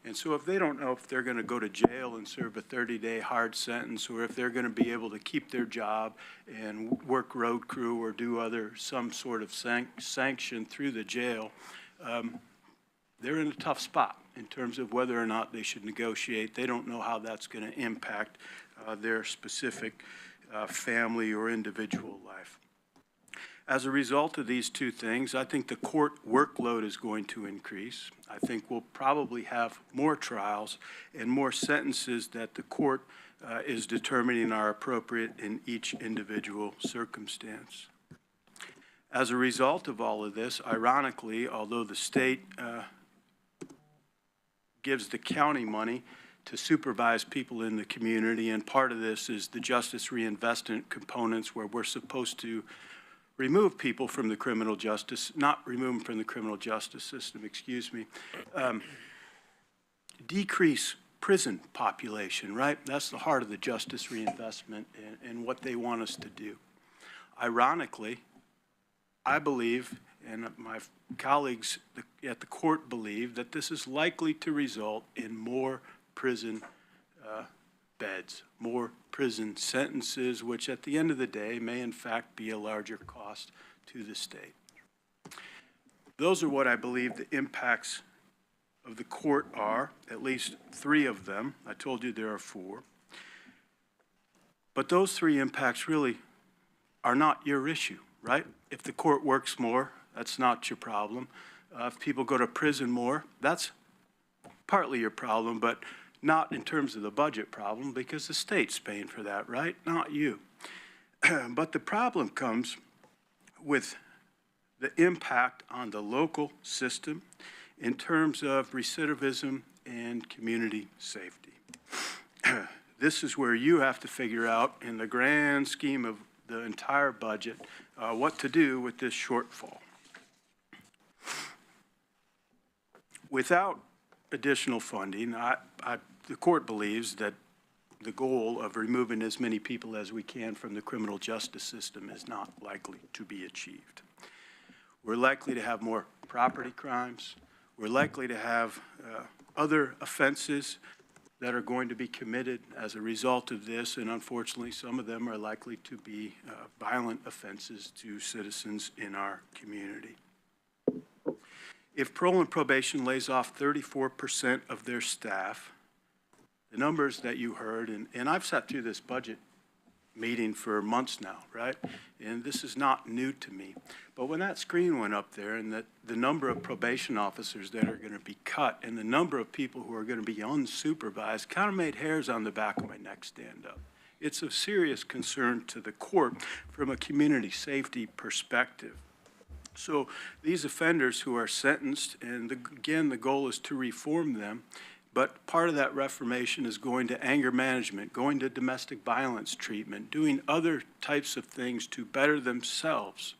[SPEAKER 14] And so if they don't know if they're going to go to jail and serve a 30-day hard sentence, or if they're going to be able to keep their job and work road crew or do some sort of sanction through the jail, they're in a tough spot in terms of whether or not they should negotiate. They don't know how that's going to impact their specific family or individual life. As a result of these 2 things, I think the court workload is going to increase. I think we'll probably have more trials and more sentences that the court is determining are appropriate in each individual circumstance. As a result of all of this, ironically, although the state gives the county money to supervise people in the community, and part of this is the justice reinvestment components where we're supposed to remove people from the criminal justice, not remove them from the criminal justice system, excuse me, decrease prison population, right? That's the heart of the justice reinvestment and what they want us to do. Ironically, I believe, and my colleagues at the court believe, that this is likely to result in more prison beds, more prison sentences, which at the end of the day may in fact be a larger cost to the state. Those are what I believe the impacts of the court are, at least 3 of them. I told you there are 4. But those 3 impacts really are not your issue, right? If the court works more, that's not your problem. If people go to prison more, that's partly your problem, but not in terms of the budget problem, because the state's paying for that, right? Not you. But the problem comes with the impact on the local system in terms of recidivism and community safety. This is where you have to figure out, in the grand scheme of the entire budget, what to do with this shortfall. Without additional funding, the court believes that the goal of removing as many people as we can from the criminal justice system is not likely to be achieved. We're likely to have more property crimes. We're likely to have other offenses that are going to be committed as a result of this, and unfortunately, some of them are likely to be violent offenses to citizens in our community. If parole and probation lays off 34% of their staff, the numbers that you heard, and I've sat through this budget meeting for months now, right? And this is not new to me. But when that screen went up there and that the number of probation officers that are going to be cut and the number of people who are going to be unsupervised kind of made hairs on the back of my neck stand up. It's of serious concern to the court from a community safety perspective. So these offenders who are sentenced, and again, the goal is to reform them, but part of that reformation is going to anger management, going to domestic violence treatment, doing other types of things to better themselves.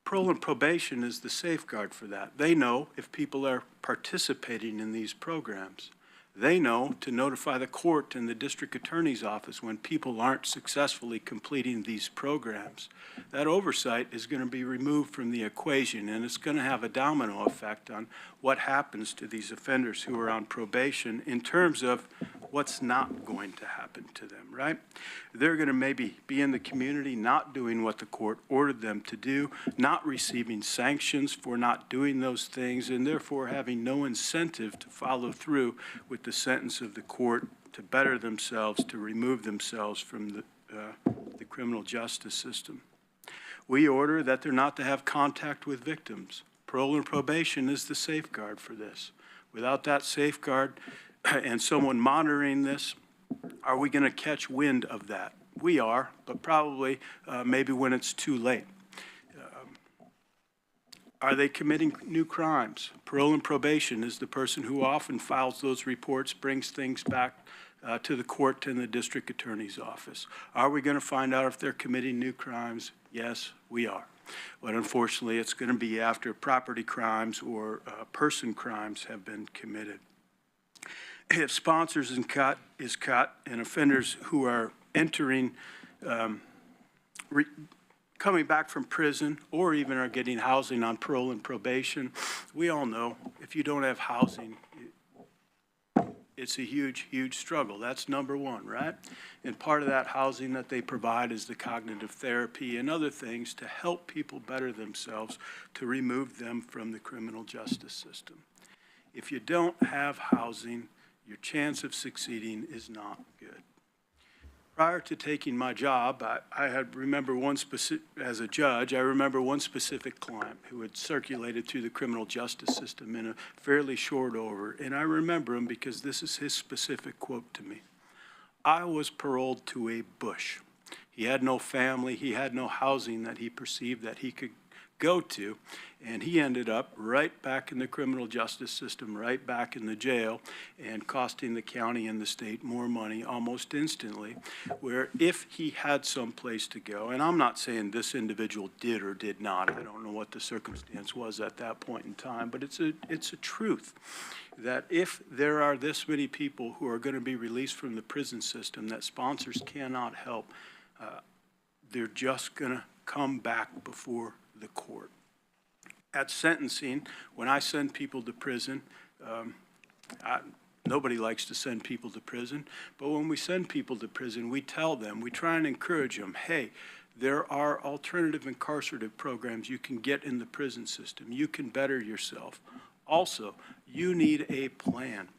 [SPEAKER 14] Parole and probation is the safeguard for that. They know if people are participating in these programs. They know to notify the court and the district attorney's office when people aren't successfully completing these programs. That oversight is going to be removed from the equation, and it's going to have a domino effect on what happens to these offenders who are on probation in terms of what's not going to happen to them, right? They're going to maybe be in the community not doing what the court ordered them to do, not receiving sanctions for not doing those things, and therefore having no incentive to follow through with the sentence of the court to better themselves, to remove themselves from the criminal justice system. We order that they're not to have contact with victims. Parole and probation is the safeguard for this. Without that safeguard and someone monitoring this, are we going to catch wind of that? We are, but probably maybe when it's too late. Are they committing new crimes? Parole and probation is the person who often files those reports, brings things back to the court and the district attorney's office. Are we going to find out if they're committing new crimes? Yes, we are. But unfortunately, it's going to be after property crimes or person crimes have been committed. If sponsors is cut and offenders who are entering, coming back from prison or even are getting housing on parole and probation, we all know if you don't have housing, it's a huge, huge struggle. That's number one, right? And part of that housing that they provide is the cognitive therapy and other things to help people better themselves, to remove them from the criminal justice system. If you don't have housing, your chance of succeeding is not good. Prior to taking my job, remember one specific, as a judge, I remember one specific client who had circulated through the criminal justice system in a fairly short order, and I remember him because this is his specific quote to me. I was paroled to a bush. He had no family, he had no housing that he perceived that he could go to, and he ended up right back in the criminal justice system, right back in the jail, and costing the county and the state more money almost instantly, where if he had some place to go, and I'm not saying this individual did or did not, I don't know what the circumstance was at that point in time, but it's a truth that if there are this many people who are going to be released from the prison system that sponsors cannot help, they're just going to come back before the court. At sentencing, when I send people to prison, nobody likes to send people to prison, but when we send people to prison, we tell them, we try and encourage them, hey, there are alternative incarcerative programs you can get in the prison system. You can better yourself. Also, you need a plan.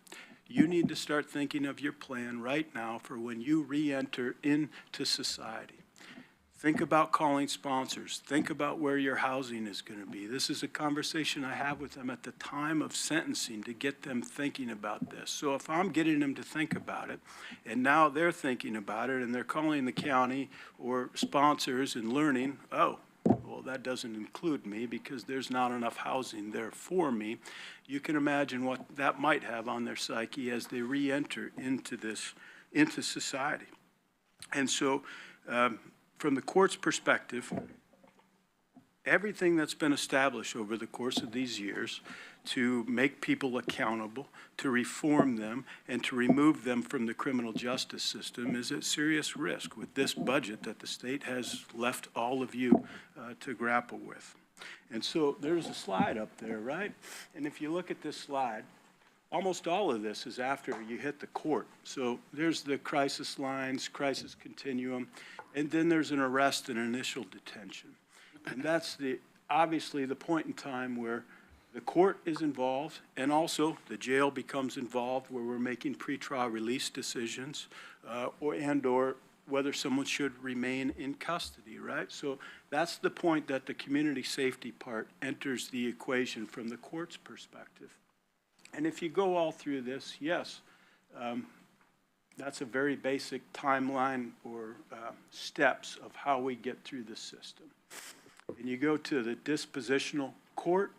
[SPEAKER 14] You need to start thinking of your plan right now for when you re-enter into society. Think about calling sponsors. Think about where your housing is going to be. This is a conversation I have with them at the time of sentencing to get them thinking about this. So if I'm getting them to think about it, and now they're thinking about it, and they're calling the county or sponsors and learning, oh, well, that doesn't include me because there's not enough housing there for me, you can imagine what that might have on their psyche as they re-enter into society. And so, from the court's perspective, everything that's been established over the course of these years to make people accountable, to reform them, and to remove them from the criminal justice system is at serious risk with this budget that the state has left all of you to grapple with. And so there's a slide up there, right? And if you look at this slide, almost all of this is after you hit the court. So there's the crisis lines, crisis continuum, and then there's an arrest and initial detention. And that's obviously the point in time where the court is involved and also the jail becomes involved where we're making pretrial release decisions or whether someone should remain in custody, right? So that's the point that the community safety part enters the equation from the court's perspective. And if you go all through this, yes, that's a very basic timeline or steps of how we get through the system. And you go to the dispositional court.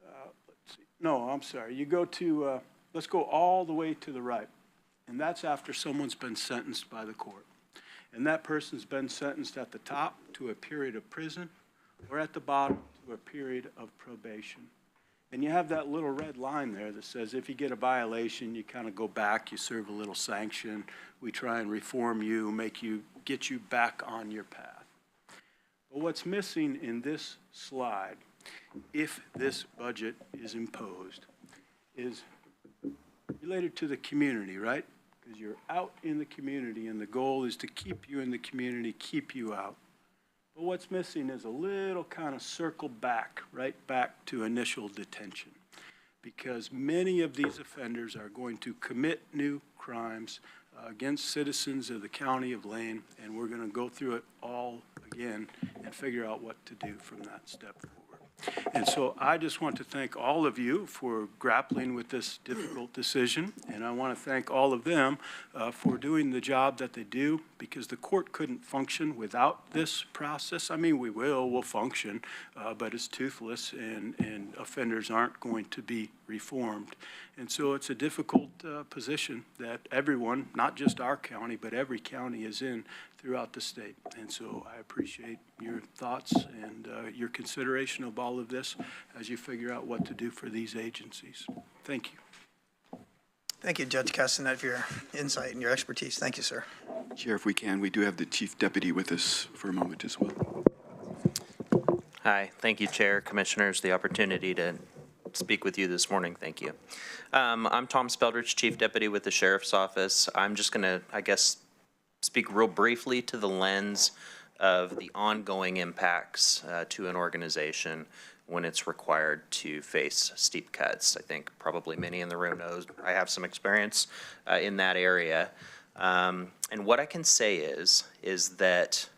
[SPEAKER 14] Let's see. No, I'm sorry. You go to, let's go all the way to the right. And that's after someone's been sentenced by the court. And that person's been sentenced at the top to a period of prison or at the bottom to a period of probation. And you have that little red line there that says if you get a violation, you kind of go back, you serve a little sanction, we try and reform you, get you back on your path. But what's missing in this slide, if this budget is imposed, is related to the community, right? Because you're out in the community and the goal is to keep you in the community, keep you out. But what's missing is a little kind of circle back, right back to initial detention. because many of these offenders are going to commit new crimes against citizens of the county of Lane, and we're going to go through it all again and figure out what to do from that step forward. And so I just want to thank all of you for grappling with this difficult decision, and I want to thank all of them for doing the job that they do, because the court couldn't function without this process. I mean, we'll function, but it's toothless, and offenders aren't going to be reformed. And so it's a difficult position that everyone, not just our county, but every county is in throughout the state. And so I appreciate your thoughts and your consideration of all of this as you figure out what to do for these agencies. Thank you.
[SPEAKER 1] Thank you, Judge Castanet, for your insight and your expertise. Thank you, sir.
[SPEAKER 8] Chair, if we can, we do have the Chief Deputy with us for a moment as well.
[SPEAKER 15] Hi, thank you, Chair, Commissioners, the opportunity to speak with you this morning. Thank you. I'm Tom Speldrich, Chief Deputy with the Sheriff's Office. I'm just going to, I guess, speak real briefly to the lens of the ongoing impacts to an organization when it's required to face steep cuts. I think probably many in the room knows I have some experience in that area. And what I can say is that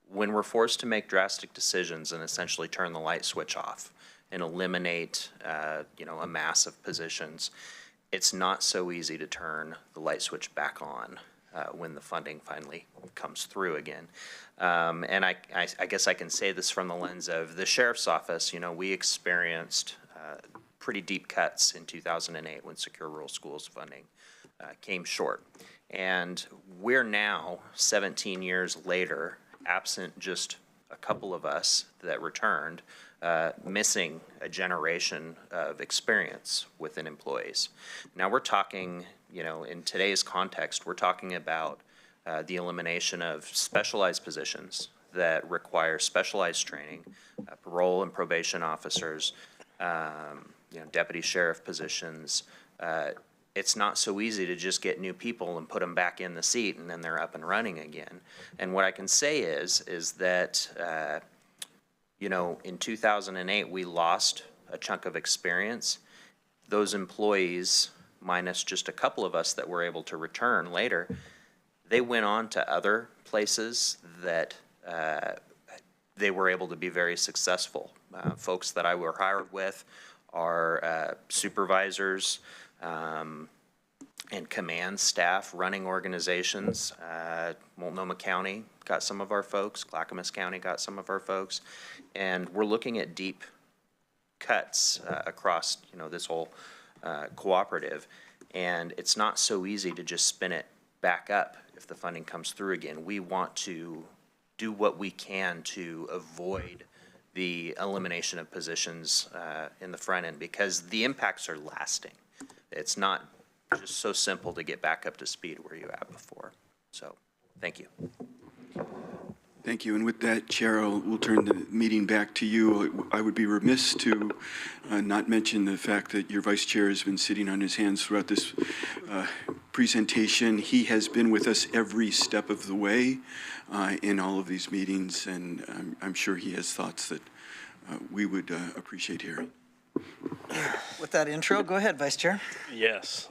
[SPEAKER 15] when we're forced to make drastic decisions and essentially turn the light switch off and eliminate, a mass of positions, it's not so easy to turn the light switch back on when the funding finally comes through again. And I guess I can say this from the lens of the Sheriff's Office. We experienced pretty deep cuts in 2008 when Secure Rural Schools funding came short. And we're now, 17 years later, absent just a couple of us that returned, missing a generation of experience within employees. Now we're talking, in today's context, we're talking about the elimination of specialized positions that require specialized training, parole and probation officers, deputy sheriff positions. It's not so easy to just get new people and put them back in the seat and then they're up and running again. And what I can say is that, in 2008, we lost a chunk of experience. Those employees, minus just a couple of us that were able to return later, they went on to other places that they were able to be very successful. Folks that I were hired with are supervisors, and command staff running organizations. Multnomah County got some of our folks, Clackamas County got some of our folks, and we're looking at deep cuts across this whole cooperative, and it's not so easy to just spin it back up if the funding comes through again. We want to do what we can to avoid the elimination of positions in the front end, because the impacts are lasting. It's not just so simple to get back up to speed where you had before. So, thank you.
[SPEAKER 8] Thank you. And with that, Chair, we'll turn the meeting back to you. I would be remiss to not mention the fact that your Vice Chair has been sitting on his hands throughout this presentation. He has been with us every step of the way in all of these meetings, and I'm sure he has thoughts that we would appreciate hearing.
[SPEAKER 1] With that intro, go ahead, Vice Chair.
[SPEAKER 6] Yes.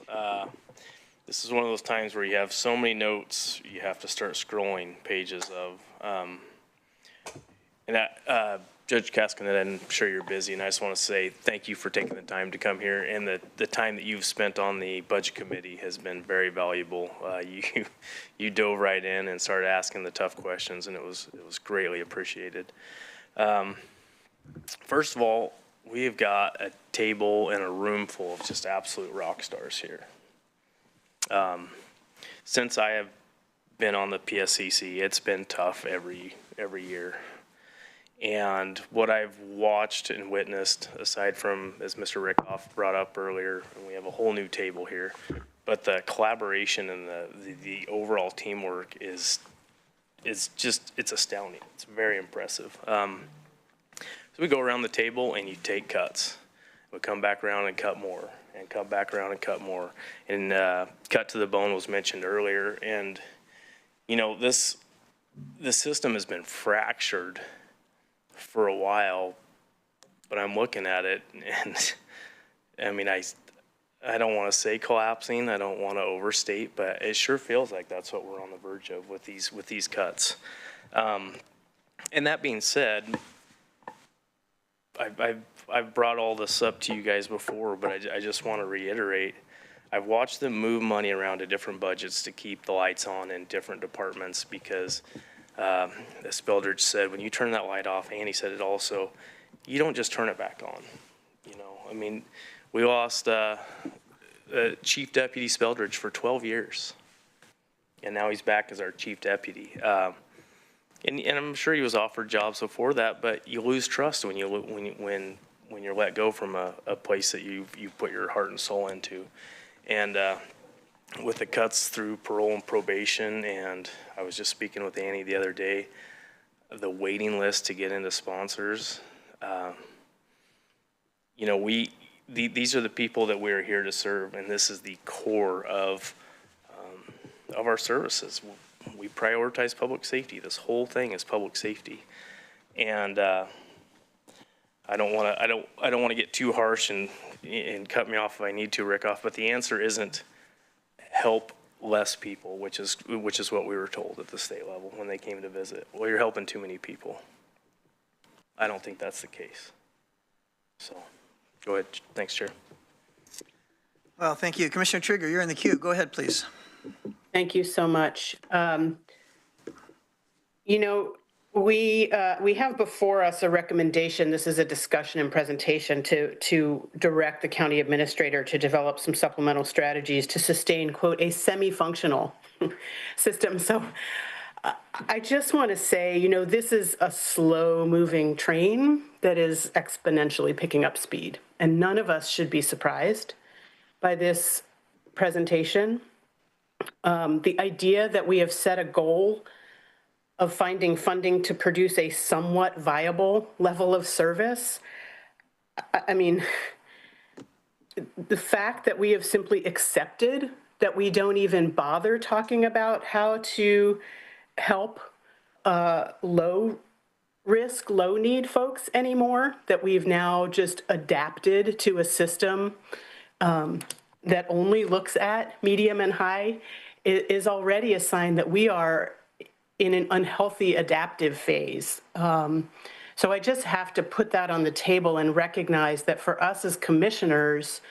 [SPEAKER 6] This is one of those times where you have so many notes, you have to start scrolling pages of. Judge Castanet, I'm sure you're busy, and I just want to say thank you for taking the time to come here, and the time that you've spent on the Budget Committee has been very valuable. You dove right in and started asking the tough questions, and it was greatly appreciated. First of all, we have got a table and a room full of just absolute rock stars here. Since I have been on the PSCC, it's been tough every year. And what I've watched and witnessed, aside from, as Mr. Rickoff brought up earlier, and we have a whole new table here, but the collaboration and the overall teamwork is just, it's astounding. It's very impressive. So we go around the table and you take cuts. We come back around and cut more, and come back around and cut more. And cut to the bone was mentioned earlier. And, the system has been fractured for a while, but I'm looking at it and I mean, I don't want to say collapsing. I don't want to overstate, but it sure feels like that's what we're on the verge of with these cuts. And that being said, I've brought all this up to you guys before, but I just want to reiterate. I've watched them move money around to different budgets to keep the lights on in different departments because, as Speldridge said, when you turn that light off, Annie said it also, you don't just turn it back on. You know, I mean, we lost Chief Deputy Speldridge for 12 years, and now he's back as our Chief Deputy. And I'm sure he was offered jobs before that, but you lose trust when you're let go from a place that you put your heart and soul into. And with the cuts through parole and probation, and I was just speaking with Annie the other day, the waiting list to get into sponsors, you know, these are the people that we're here to serve, and this is the core of our services. We prioritize public safety. This whole thing is public safety, and I don't want to get too harsh and cut me off if I need to, Rickoff. But the answer isn't help less people, which is what we were told at the state level when they came to visit. Well, you're helping too many people. I don't think that's the case. So, go ahead. Thanks, Chair.
[SPEAKER 1] Well, thank you. Commissioner Trigger, you're in the queue. Go ahead, please.
[SPEAKER 16] Thank you so much. You know, we have before us a recommendation. This is a discussion and presentation to direct the county administrator to develop some supplemental strategies to sustain, quote, a semi-functional system. So I just want to say, you know, this is a slow-moving train that is exponentially picking up speed, and none of us should be surprised by this presentation. The idea that we have set a goal of finding funding to produce a somewhat viable level of service, I mean, the fact that we have simply accepted that we don't even bother talking about how to help low risk, low need folks anymore, that we've now just adapted to a system that only looks at medium and high is already a sign that we are in an unhealthy adaptive phase. So I just have to put that on the table and recognize that for us as commissioners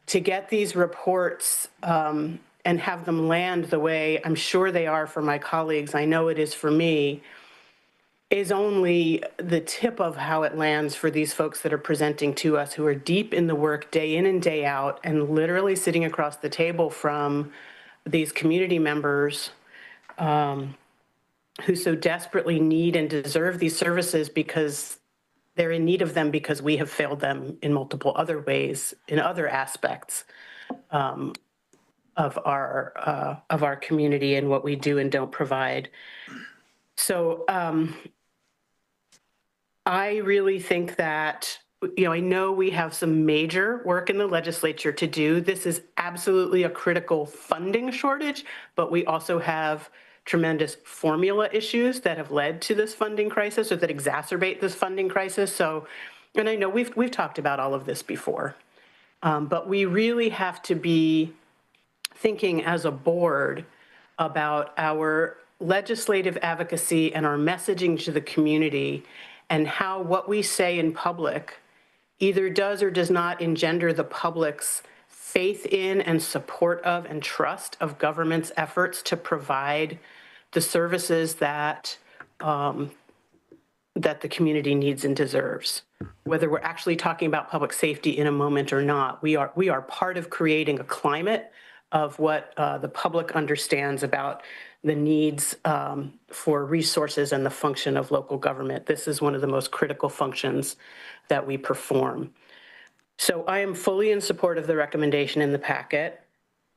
[SPEAKER 16] to get these reports and have them land the way I'm sure they are for my colleagues, I know it is for me, is only the tip of how it lands for these folks that are presenting to us who are deep in the work day in and day out and literally sitting across the table from these community members who so desperately need and deserve these services because they're in need of them because we have failed them in multiple other ways, in other aspects of our community and what we do and don't provide. So I really think that, you know, I know we have some major work in the legislature to do. This is absolutely a critical funding shortage, but we also have tremendous formula issues that have led to this funding crisis or that exacerbate this funding crisis. So, and I know we've talked about all of this before, but we really have to be thinking as a board about our legislative advocacy and our messaging to the community and how what we say in public either does or does not engender the public's faith in and support of and trust of government's efforts to provide the services that that the community needs and deserves. Whether we're actually talking about public safety in a moment or not, we are part of creating a climate of what the public understands about the needs for resources and the function of local government. This is one of the most critical functions that we perform. So I am fully in support of the recommendation in the packet.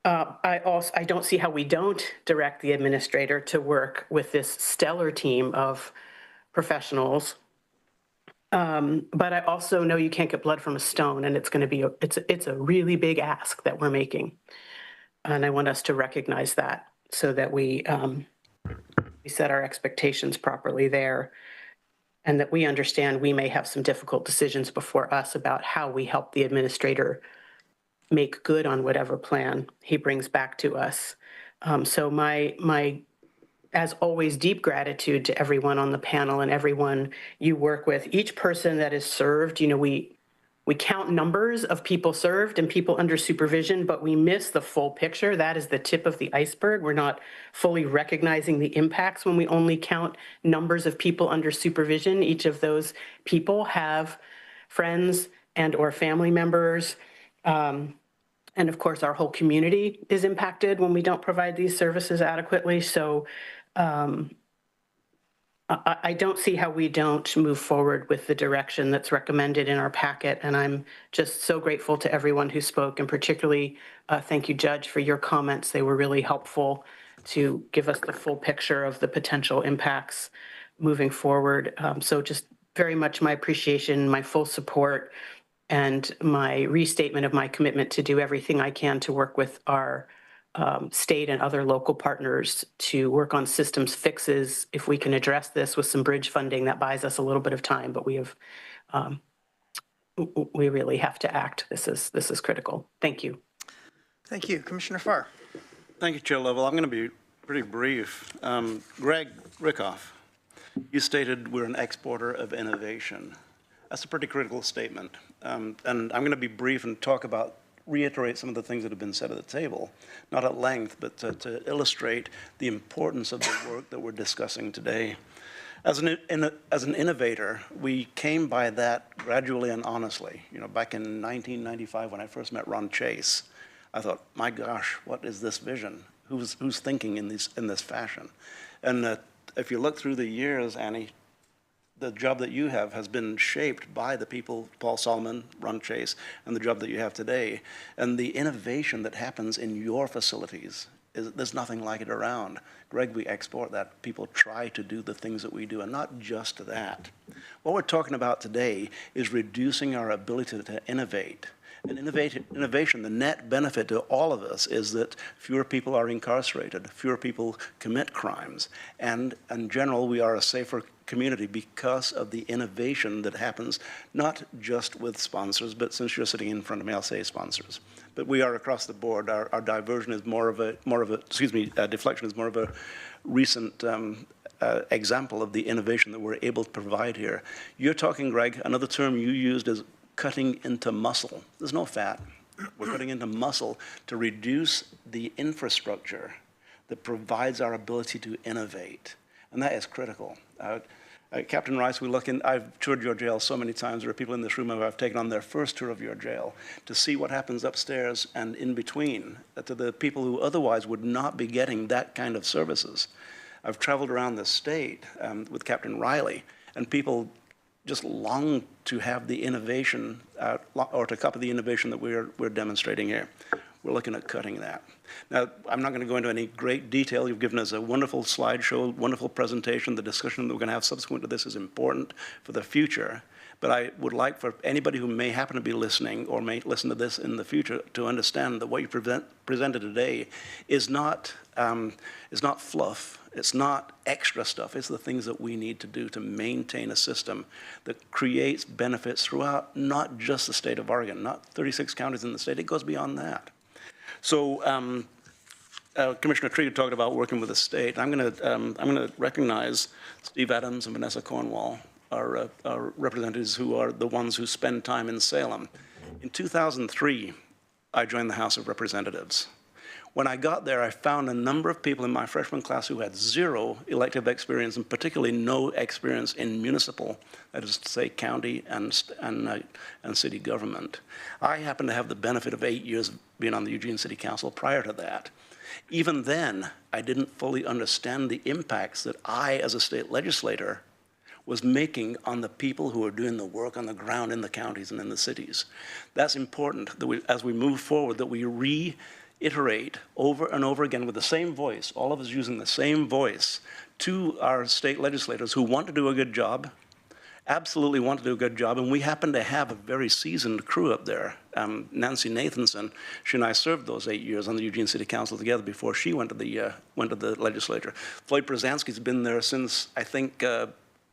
[SPEAKER 16] I don't see how we don't direct the administrator to work with this stellar team of professionals. But I also know you can't get blood from a stone, and it's going to be it's a really big ask that we're making, and I want us to recognize that so that we set our expectations properly there, and that we understand we may have some difficult decisions before us about how we help the administrator make good on whatever plan he brings back to us. So my, as always, deep gratitude to everyone on the panel and everyone you work with. Each person that is served, you know, we count numbers of people served and people under supervision, but we miss the full picture. That is the tip of the iceberg. We're not fully recognizing the impacts when we only count numbers of people under supervision. Each of those people have friends and or family members. And of course, our whole community is impacted when we don't provide these services adequately. So I don't see how we don't move forward with the direction that's recommended in our packet. And I'm just so grateful to everyone who spoke, and particularly thank you, Judge, for your comments. They were really helpful to give us the full picture of the potential impacts moving forward. So just very much my appreciation, my full support, and my restatement of my commitment to do everything I can to work with our state and other local partners to work on systems fixes. If we can address this with some bridge funding, that buys us a little bit of time, but we really have to act. This is critical. Thank you.
[SPEAKER 1] Thank you. Commissioner Farr.
[SPEAKER 3] Thank you, Chair Lovell. I'm going to be pretty brief. Greg Rickoff, you stated we're an exporter of innovation. That's a pretty critical statement. And I'm going to be brief and reiterate some of the things that have been said at the table, not at length, but to illustrate the importance of the work that we're discussing today. As an innovator, we came by that gradually and honestly. You know, back in 1995, when I first met Ron Chase, I thought, my gosh, what is this vision? Who's thinking in this fashion? And if you look through the years, Annie, the job that you have has been shaped by the people, Paul Solomon, Ron Chase, and the job that you have today. And the innovation that happens in your facilities, there's nothing like it around. Greg, we export that. People try to do the things that we do, and not just that. What we're talking about today is reducing our ability to innovate. And innovation, the net benefit to all of us is that fewer people are incarcerated, fewer people commit crimes, and in general, we are a safer community because of the innovation that happens, not just with sponsors, but since you're sitting in front of me, I'll say sponsors. But we are across the board. Our diversion is deflection is more of a recent example of the innovation that we're able to provide here. You're talking, Greg, another term you used is cutting into muscle. There's no fat. We're cutting into muscle to reduce the infrastructure that provides our ability to innovate. And that is critical. Captain Rice, I've toured your jail so many times. There are people in this room who I've taken on their first tour of your jail to see what happens upstairs and in between to the people who otherwise would not be getting that kind of services. I've traveled around the state with Captain Riley, and people just long to have the innovation or to copy the innovation that we're demonstrating here. We're looking at cutting that. Now, I'm not going to go into any great detail. You've given us a wonderful slideshow, wonderful presentation. The discussion that we're going to have subsequent to this is important for the future. But I would like for anybody who may happen to be listening or may listen to this in the future to understand that what you presented today is not fluff. It's not extra stuff. It's the things that we need to do to maintain a system that creates benefits throughout not just the state of Oregon, not 36 counties in the state. It goes beyond that. So Commissioner Tree talked about working with the state. I'm going to recognize Steve Adams and Vanessa Cornwall, our representatives who are the ones who spend time in Salem. In 2003, I joined the House of Representatives. When I got there, I found a number of people in my freshman class who had zero elective experience, and particularly no experience in municipal, that is to say, county and city government. I happen to have the benefit of 8 years being on the Eugene City Council prior to that. Even then, I didn't fully understand the impacts that I, as a state legislator, was making on the people who are doing the work on the ground in the counties and in the cities. That's important that as we move forward, that we reiterate over and over again with the same voice, all of us using the same voice, to our state legislators who want to do a good job, absolutely want to do a good job, and we happen to have a very seasoned crew up there. Nancy Nathanson, she and I served those 8 years on the Eugene City Council together before she went to the legislature. Floyd Przansky's been there since, I think,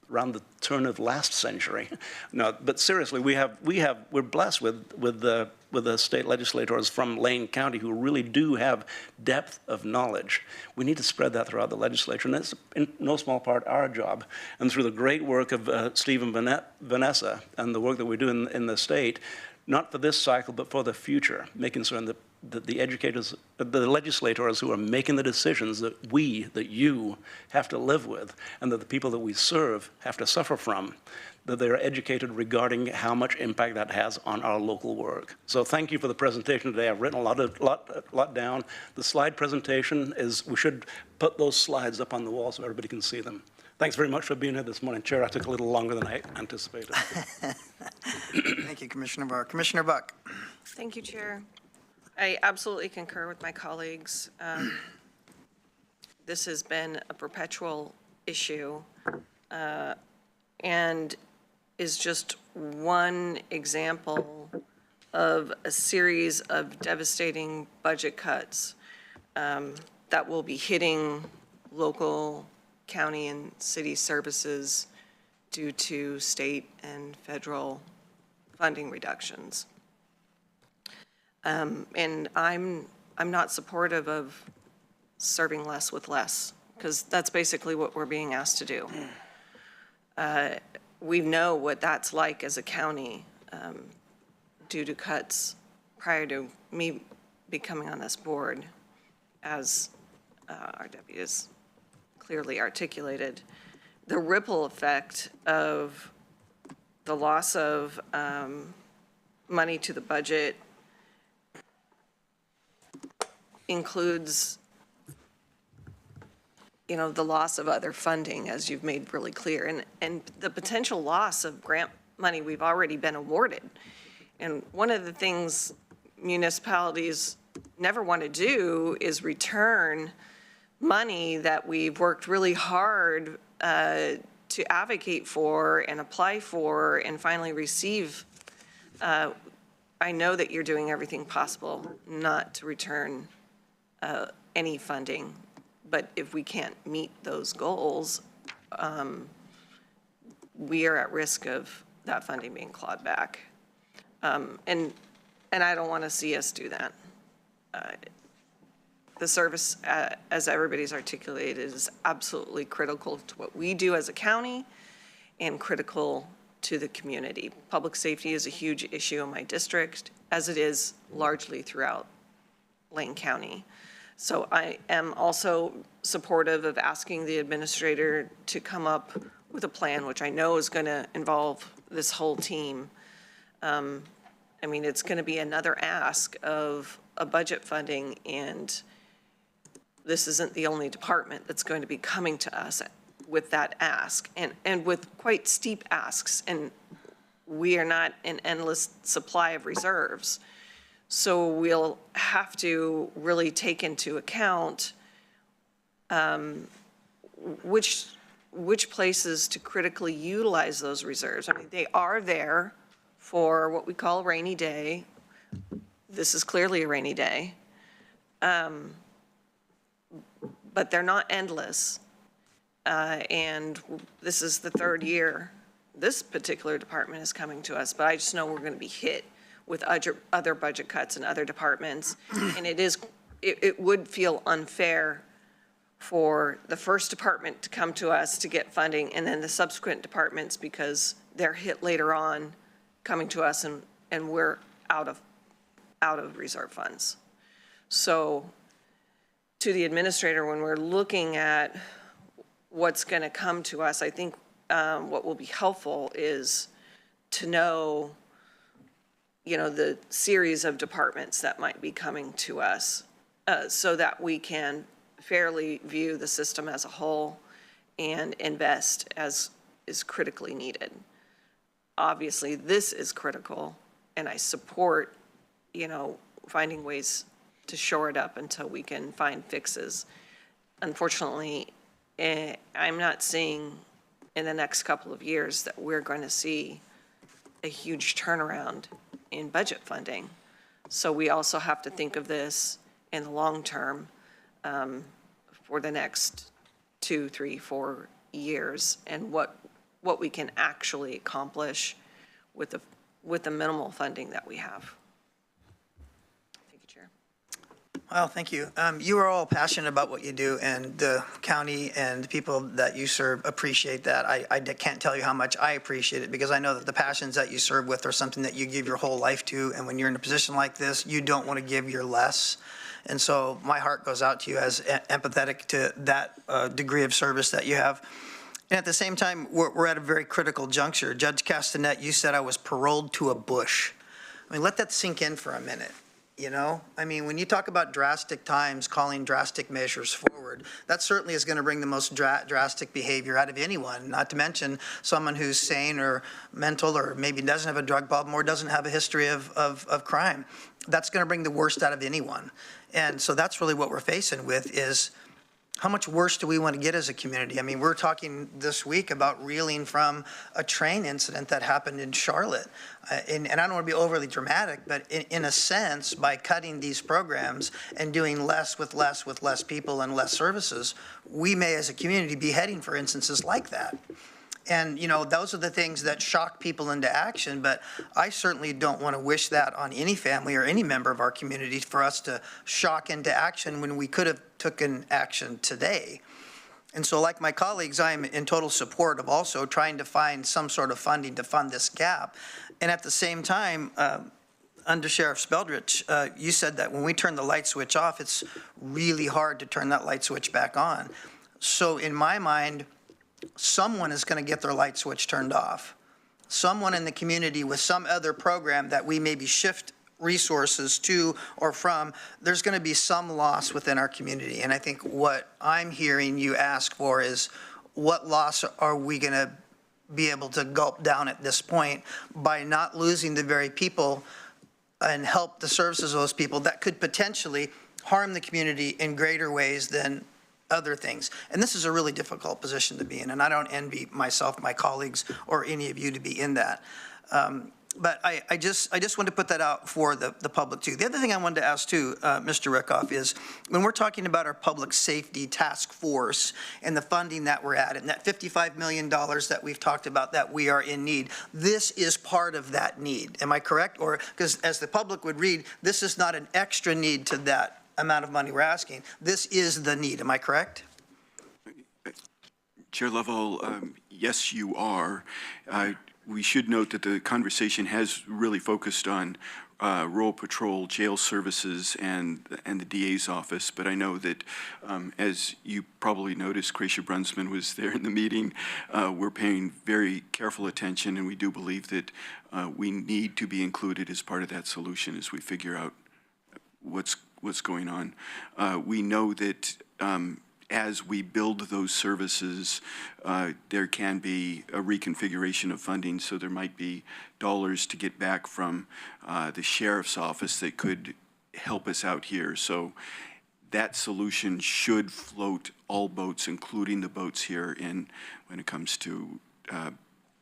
[SPEAKER 3] around the turn of last century. No, but seriously, we're blessed with with the state legislators from Lane County who really do have depth of knowledge. We need to spread that throughout the legislature, and that's in no small part our job. And through the great work of Steve and Vanessa and the work that we do in the state, not for this cycle, but for the future, making certain that the educators, the legislators who are making the decisions that you have to live with, and that the people that we serve have to suffer from, that they are educated regarding how much impact that has on our local work. So thank you for the presentation today. I've written a lot down. The slide presentation is, we should put those slides up on the wall so everybody can see them. Thanks very much for being here this morning. Chair, I took a little longer than I anticipated.
[SPEAKER 1] Thank you, Commissioner Barr. Commissioner Buck.
[SPEAKER 17] Thank you, Chair. I absolutely concur with my colleagues. This has been a perpetual issue and is just one example of a series of devastating budget cuts that will be hitting local, county, and city services due to state and federal funding reductions. And I'm not supportive of serving less with less, because that's basically what we're being asked to do. We know what that's like as a county due to cuts prior to me becoming on this board, as our deputy has clearly articulated. The ripple effect of the loss of money to the budget includes, the loss of other funding, as you've made really clear, and the potential loss of grant money we've already been awarded. And one of the things municipalities never want to do is return money that we've worked really hard to advocate for and apply for and finally receive. I know that you're doing everything possible not to return any funding, but if we can't meet those goals, we are at risk of that funding being clawed back. And I don't want to see us do that. The service, as everybody's articulated, is absolutely critical to what we do as a county and critical to the community. Public safety is a huge issue in my district, as it is largely throughout Lane County. So I am also supportive of asking the administrator to come up with a plan, which I know is going to involve this whole team. I mean, it's going to be another ask of a budget funding, and this isn't the only department that's going to be coming to us with that ask, and with quite steep asks, and we are not an endless supply of reserves. So we'll have to really take into account which places to critically utilize those reserves. I mean, they are there for what we call a rainy day. This is clearly a rainy day. But they're not endless. And this is the third year this particular department is coming to us, but I just know we're going to be hit with other budget cuts in other departments. And it would feel unfair for the first department to come to us to get funding, and then the subsequent departments, because they're hit later on, coming to us and we're out of reserve funds. So to the administrator, when we're looking at what's going to come to us, I think what will be helpful is to know, the series of departments that might be coming to us so that we can fairly view the system as a whole and invest as is critically needed. Obviously, this is critical, and I support, finding ways to shore it up until we can find fixes. Unfortunately, I'm not seeing in the next couple of years that we're going to see a huge turnaround in budget funding. So we also have to think of this in the long term for the next 2, 3, 4 years, and what we can actually accomplish with the minimal funding that we have.
[SPEAKER 1] Well, thank you. You are all passionate about what you do, and the county and the people that you serve appreciate that. I can't tell you how much I appreciate it, because I know that the passions that you serve with are something that you give your whole life to, and when you're in a position like this, you don't want to give your less. And so my heart goes out to you as empathetic to that degree of service that you have. And at the same time, we're at a very critical juncture. Judge Castanet, you said I was paroled to a bush. I mean, let that sink in for a minute. You know, I mean, when you talk about drastic times, calling drastic measures forward, that certainly is going to bring the most drastic behavior out of anyone, not to mention someone who's sane or mental or maybe doesn't have a drug problem or doesn't have a history of crime. That's going to bring the worst out of anyone. And so that's really what we're facing with is, how much worse do we want to get as a community? I mean, we're talking this week about reeling from a train incident that happened in Charlotte. And I don't want to be overly dramatic, but in a sense, by cutting these programs and doing less with less people and less services, we may as a community be heading for instances like that. And, you know, those are the things that shock people into action, but I certainly don't want to wish that on any family or any member of our community for us to shock into action when we could have taken action today. And so like my colleagues, I'm in total support of also trying to find some sort of funding to fund this gap. And at the same time, Under Sheriff Speldrich, you said that when we turn the light switch off, it's really hard to turn that light switch back on. So in my mind, someone is going to get their light switch turned off. Someone in the community with some other program that we maybe shift resources to or from, there's going to be some loss within our community. And I think what I'm hearing you ask for is, what loss are we going to be able to gulp down at this point by not losing the very people and help the services of those people that could potentially harm the community in greater ways than other things. And this is a really difficult position to be in, and I don't envy myself, my colleagues, or any of you to be in that. But I just want to put that out for the public too. The other thing I wanted to ask too, Mr. Rickoff, is when we're talking about our public safety task force and the funding that we're at, and that $55 million that we've talked about that we are in need, this is part of that need. Am I correct? Or, because as the public would read, this is not an extra need to that amount of money we're asking. This is the need. Am I correct?
[SPEAKER 8] Chair Lovell, yes, you are. We should note that the conversation has really focused on rural patrol, jail services, and the DA's office. But I know that, as you probably noticed, Gracia Brunsman was there in the meeting. We're paying very careful attention, and we do believe that we need to be included as part of that solution as we figure out what's going on. We know that as we build those services, there can be a reconfiguration of funding, so there might be dollars to get back from the sheriff's office that could help us out here. So that solution should float all boats, including the boats here, in when it comes to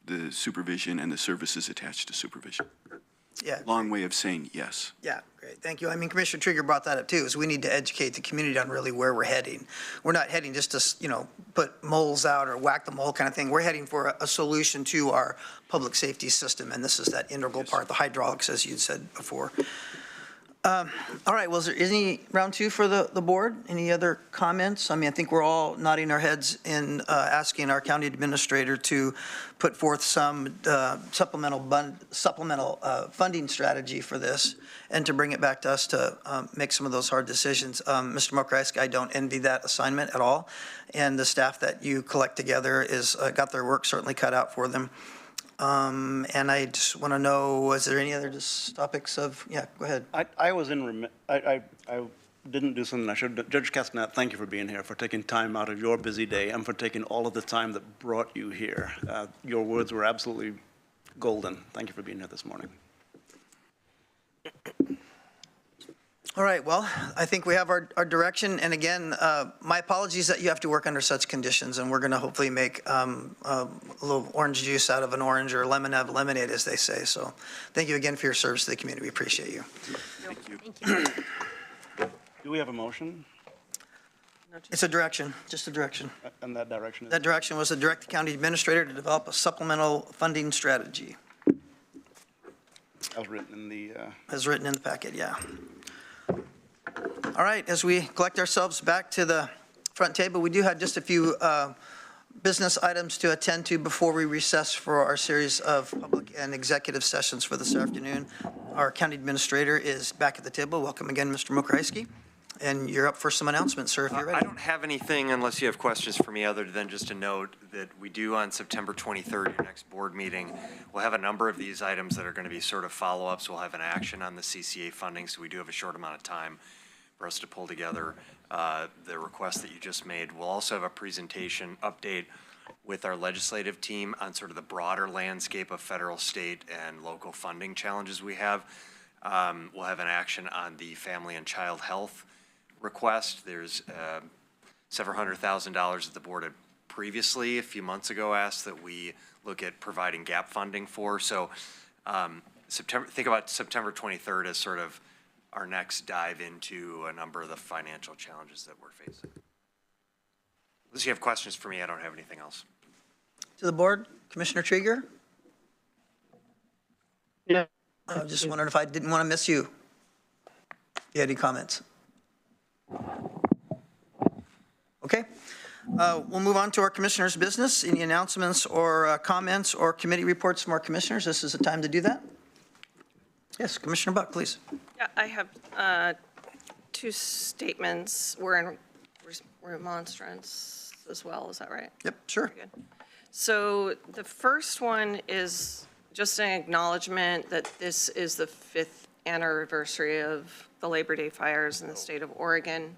[SPEAKER 8] the supervision and the services attached to supervision.
[SPEAKER 1] Yeah.
[SPEAKER 8] Long way of saying yes.
[SPEAKER 1] Yeah, great. Thank you. I mean, Commissioner Trigger brought that up too, is we need to educate the community on really where we're heading. We're not heading just to, you know, put moles out or whack the mole kind of thing. We're heading for a solution to our public safety system, and this is that integral part, the hydraulics, as you'd said before. All right, well, is there any round two for the board? Any other comments? I mean, I think we're all nodding our heads in asking our county administrator to put forth some supplemental funding strategy for this and to bring it back to us to make some of those hard decisions. Mr. Mokraski, I don't envy that assignment at all. And the staff that you collect together is got their work certainly cut out for them. And I just want to know, was there any other topics of, yeah, go ahead.
[SPEAKER 3] I was in, I didn't do something I should. Judge Castanet, thank you for being here, for taking time out of your busy day, and for taking all of the time that brought you here. Your words were absolutely golden. Thank you for being here this morning.
[SPEAKER 1] All right, well, I think we have our direction. And again, my apologies that you have to work under such conditions, and we're going to hopefully make a little orange juice out of an orange, or lemon out of lemonade, as they say. So thank you again for your service to the community. We appreciate you.
[SPEAKER 8] Thank you.
[SPEAKER 12] Thank you.
[SPEAKER 3] Do we have a motion?
[SPEAKER 1] It's a direction, just a direction.
[SPEAKER 3] And that direction is?
[SPEAKER 1] That direction was to direct the county administrator to develop a supplemental funding strategy.
[SPEAKER 3] As written in the...
[SPEAKER 1] As written in the packet, yeah. All right, as we collect ourselves back to the front table, we do have just a few business items to attend to before we recess for our series of public and executive sessions for this afternoon. Our county administrator is back at the table. Welcome again, Mr. Mokrasky. And you're up for some announcements, sir, if you're ready.
[SPEAKER 2] I don't have anything unless you have questions for me, other than just a note that we do on September 23rd, your next board meeting. We'll have a number of these items that are going to be sort of follow-ups. We'll have an action on the CCA funding, so we do have a short amount of time for us to pull together the request that you just made. We'll also have a presentation update with our legislative team on sort of the broader landscape of federal, state, and local funding challenges we have. We'll have an action on the family and child health request. There's several $100,000 that the board had previously, a few months ago, asked that we look at providing gap funding for. So think about September 23rd as sort of our next dive into a number of the financial challenges that we're facing. Unless you have questions for me, I don't have anything else.
[SPEAKER 1] To the board, Commissioner Trieger?
[SPEAKER 16] No.
[SPEAKER 1] I just wondered if I didn't want to miss you. You had any comments? Okay. We'll move on to our commissioners' business. Any announcements or comments or committee reports from our commissioners? This is the time to do that. Yes, Commissioner Buck, please.
[SPEAKER 17] Yeah, I have two statements. We're in remonstrance as well, is that right?
[SPEAKER 1] Yep, sure.
[SPEAKER 17] Very good. So the first one is just an acknowledgement that this is the 5th anniversary of the Labor Day fires in the state of Oregon,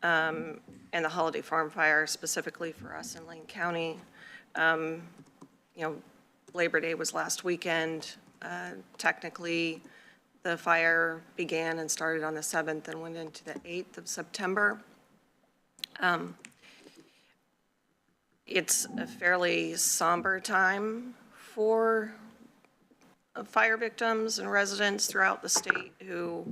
[SPEAKER 17] and the Holiday Farm fire specifically for us in Lane County. Labor Day was last weekend. Technically, the fire began and started on the 7th and went into the 8th of September. It's a fairly somber time for fire victims and residents throughout the state who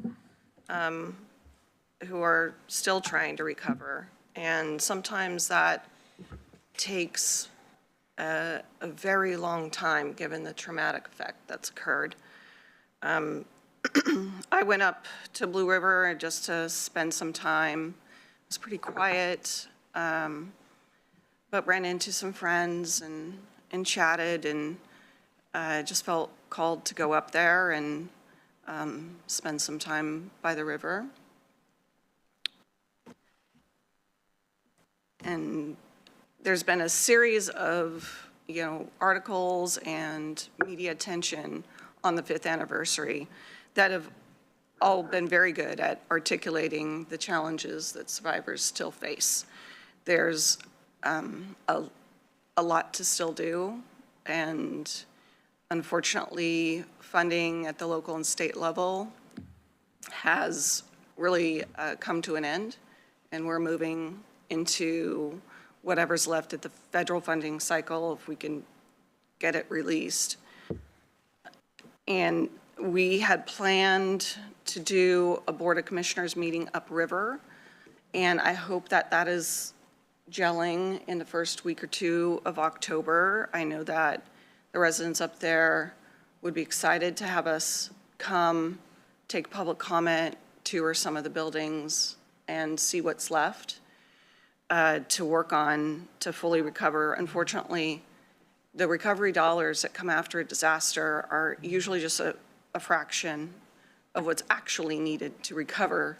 [SPEAKER 17] are still trying to recover. And sometimes that takes a very long time, given the traumatic effect that's occurred. I went up to Blue River just to spend some time. It was pretty quiet, but ran into some friends and chatted, and just felt called to go up there and spend some time by the river. And there's been a series of, articles and media attention on the 5th anniversary that have all been very good at articulating the challenges that survivors still face. There's a lot to still do, and unfortunately, funding at the local and state level has really come to an end, and we're moving into whatever's left at the federal funding cycle, if we can get it released. And we had planned to do a Board of Commissioners meeting upriver, and I hope that that is gelling in the first week or two of October. I know that the residents up there would be excited to have us come, take public comment, tour some of the buildings, and see what's left to work on to fully recover. Unfortunately, the recovery dollars that come after a disaster are usually just a fraction of what's actually needed to recover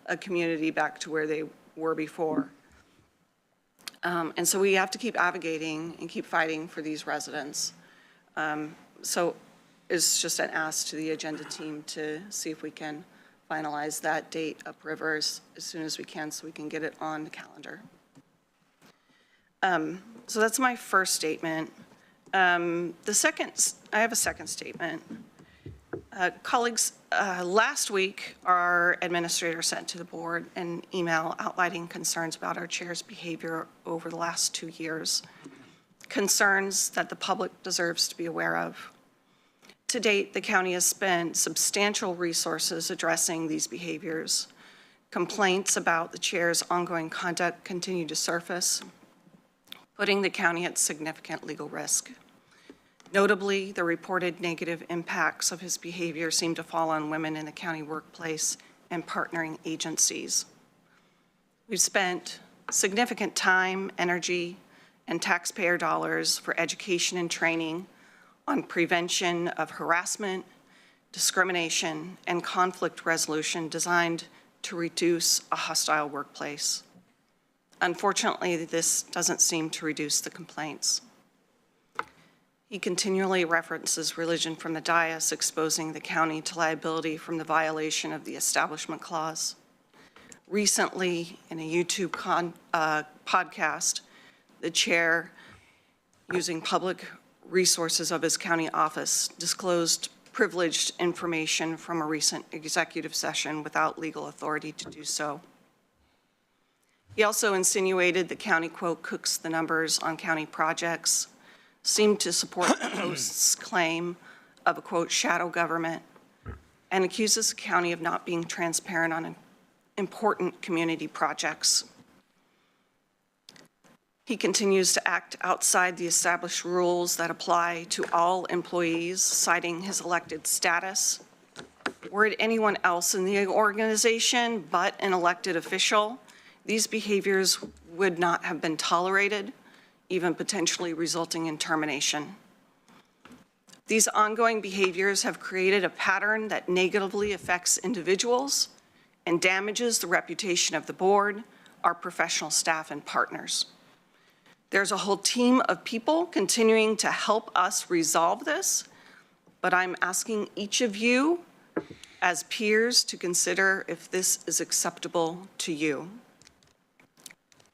[SPEAKER 17] a community back to where they were before. And so we have to keep advocating and keep fighting for these residents. So it's just an ask to the agenda team to see if we can finalize that date upriver as soon as we can, so we can get it on the calendar. So that's my first statement. I have a second statement. Colleagues, last week, our administrator sent to the board an email outlining concerns about our chair's behavior over the last 2 years, concerns that the public deserves to be aware of. To date, the county has spent substantial resources addressing these behaviors. Complaints about the chair's ongoing conduct continue to surface, putting the county at significant legal risk. Notably, the reported negative impacts of his behavior seem to fall on women in the county workplace and partnering agencies. We've spent significant time, energy, and taxpayer dollars for education and training on prevention of harassment, discrimination, and conflict resolution designed to reduce a hostile workplace. Unfortunately, this doesn't seem to reduce the complaints. He continually references religion from the dais, exposing the county to liability from the violation of the Establishment Clause. Recently, in a YouTube podcast, the chair, using public resources of his county office, disclosed privileged information from a recent executive session without legal authority to do so. He also insinuated the county, quote, cooks the numbers on county projects, seemed to support the host's claim of a, quote, shadow government, and accuses the county of not being transparent on important community projects. He continues to act outside the established rules that apply to all employees, citing his elected status. Were it anyone else in the organization but an elected official, these behaviors would not have been tolerated, even potentially resulting in termination. These ongoing behaviors have created a pattern that negatively affects individuals and damages the reputation of the board, our professional staff, and partners. There's a whole team of people continuing to help us resolve this, but I'm asking each of you as peers to consider if this is acceptable to you.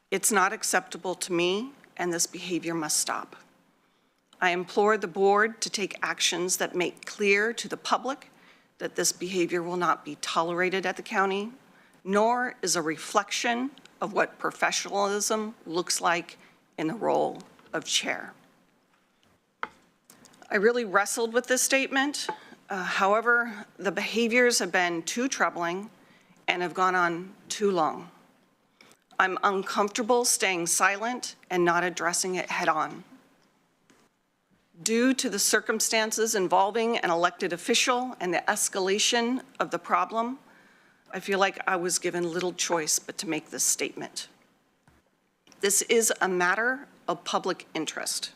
[SPEAKER 17] It's not acceptable to me, and this behavior must stop. I implore the board to take actions that make clear to the public that this behavior will not be tolerated at the county, nor is a reflection of what professionalism looks like in the role of chair. I really wrestled with this statement. However, the behaviors have been too troubling and have gone on too long. I'm uncomfortable staying silent and not addressing it head on. Due to the circumstances involving an elected official and the escalation of the problem, I feel like I was given little choice but to make this statement. This is a matter of public interest.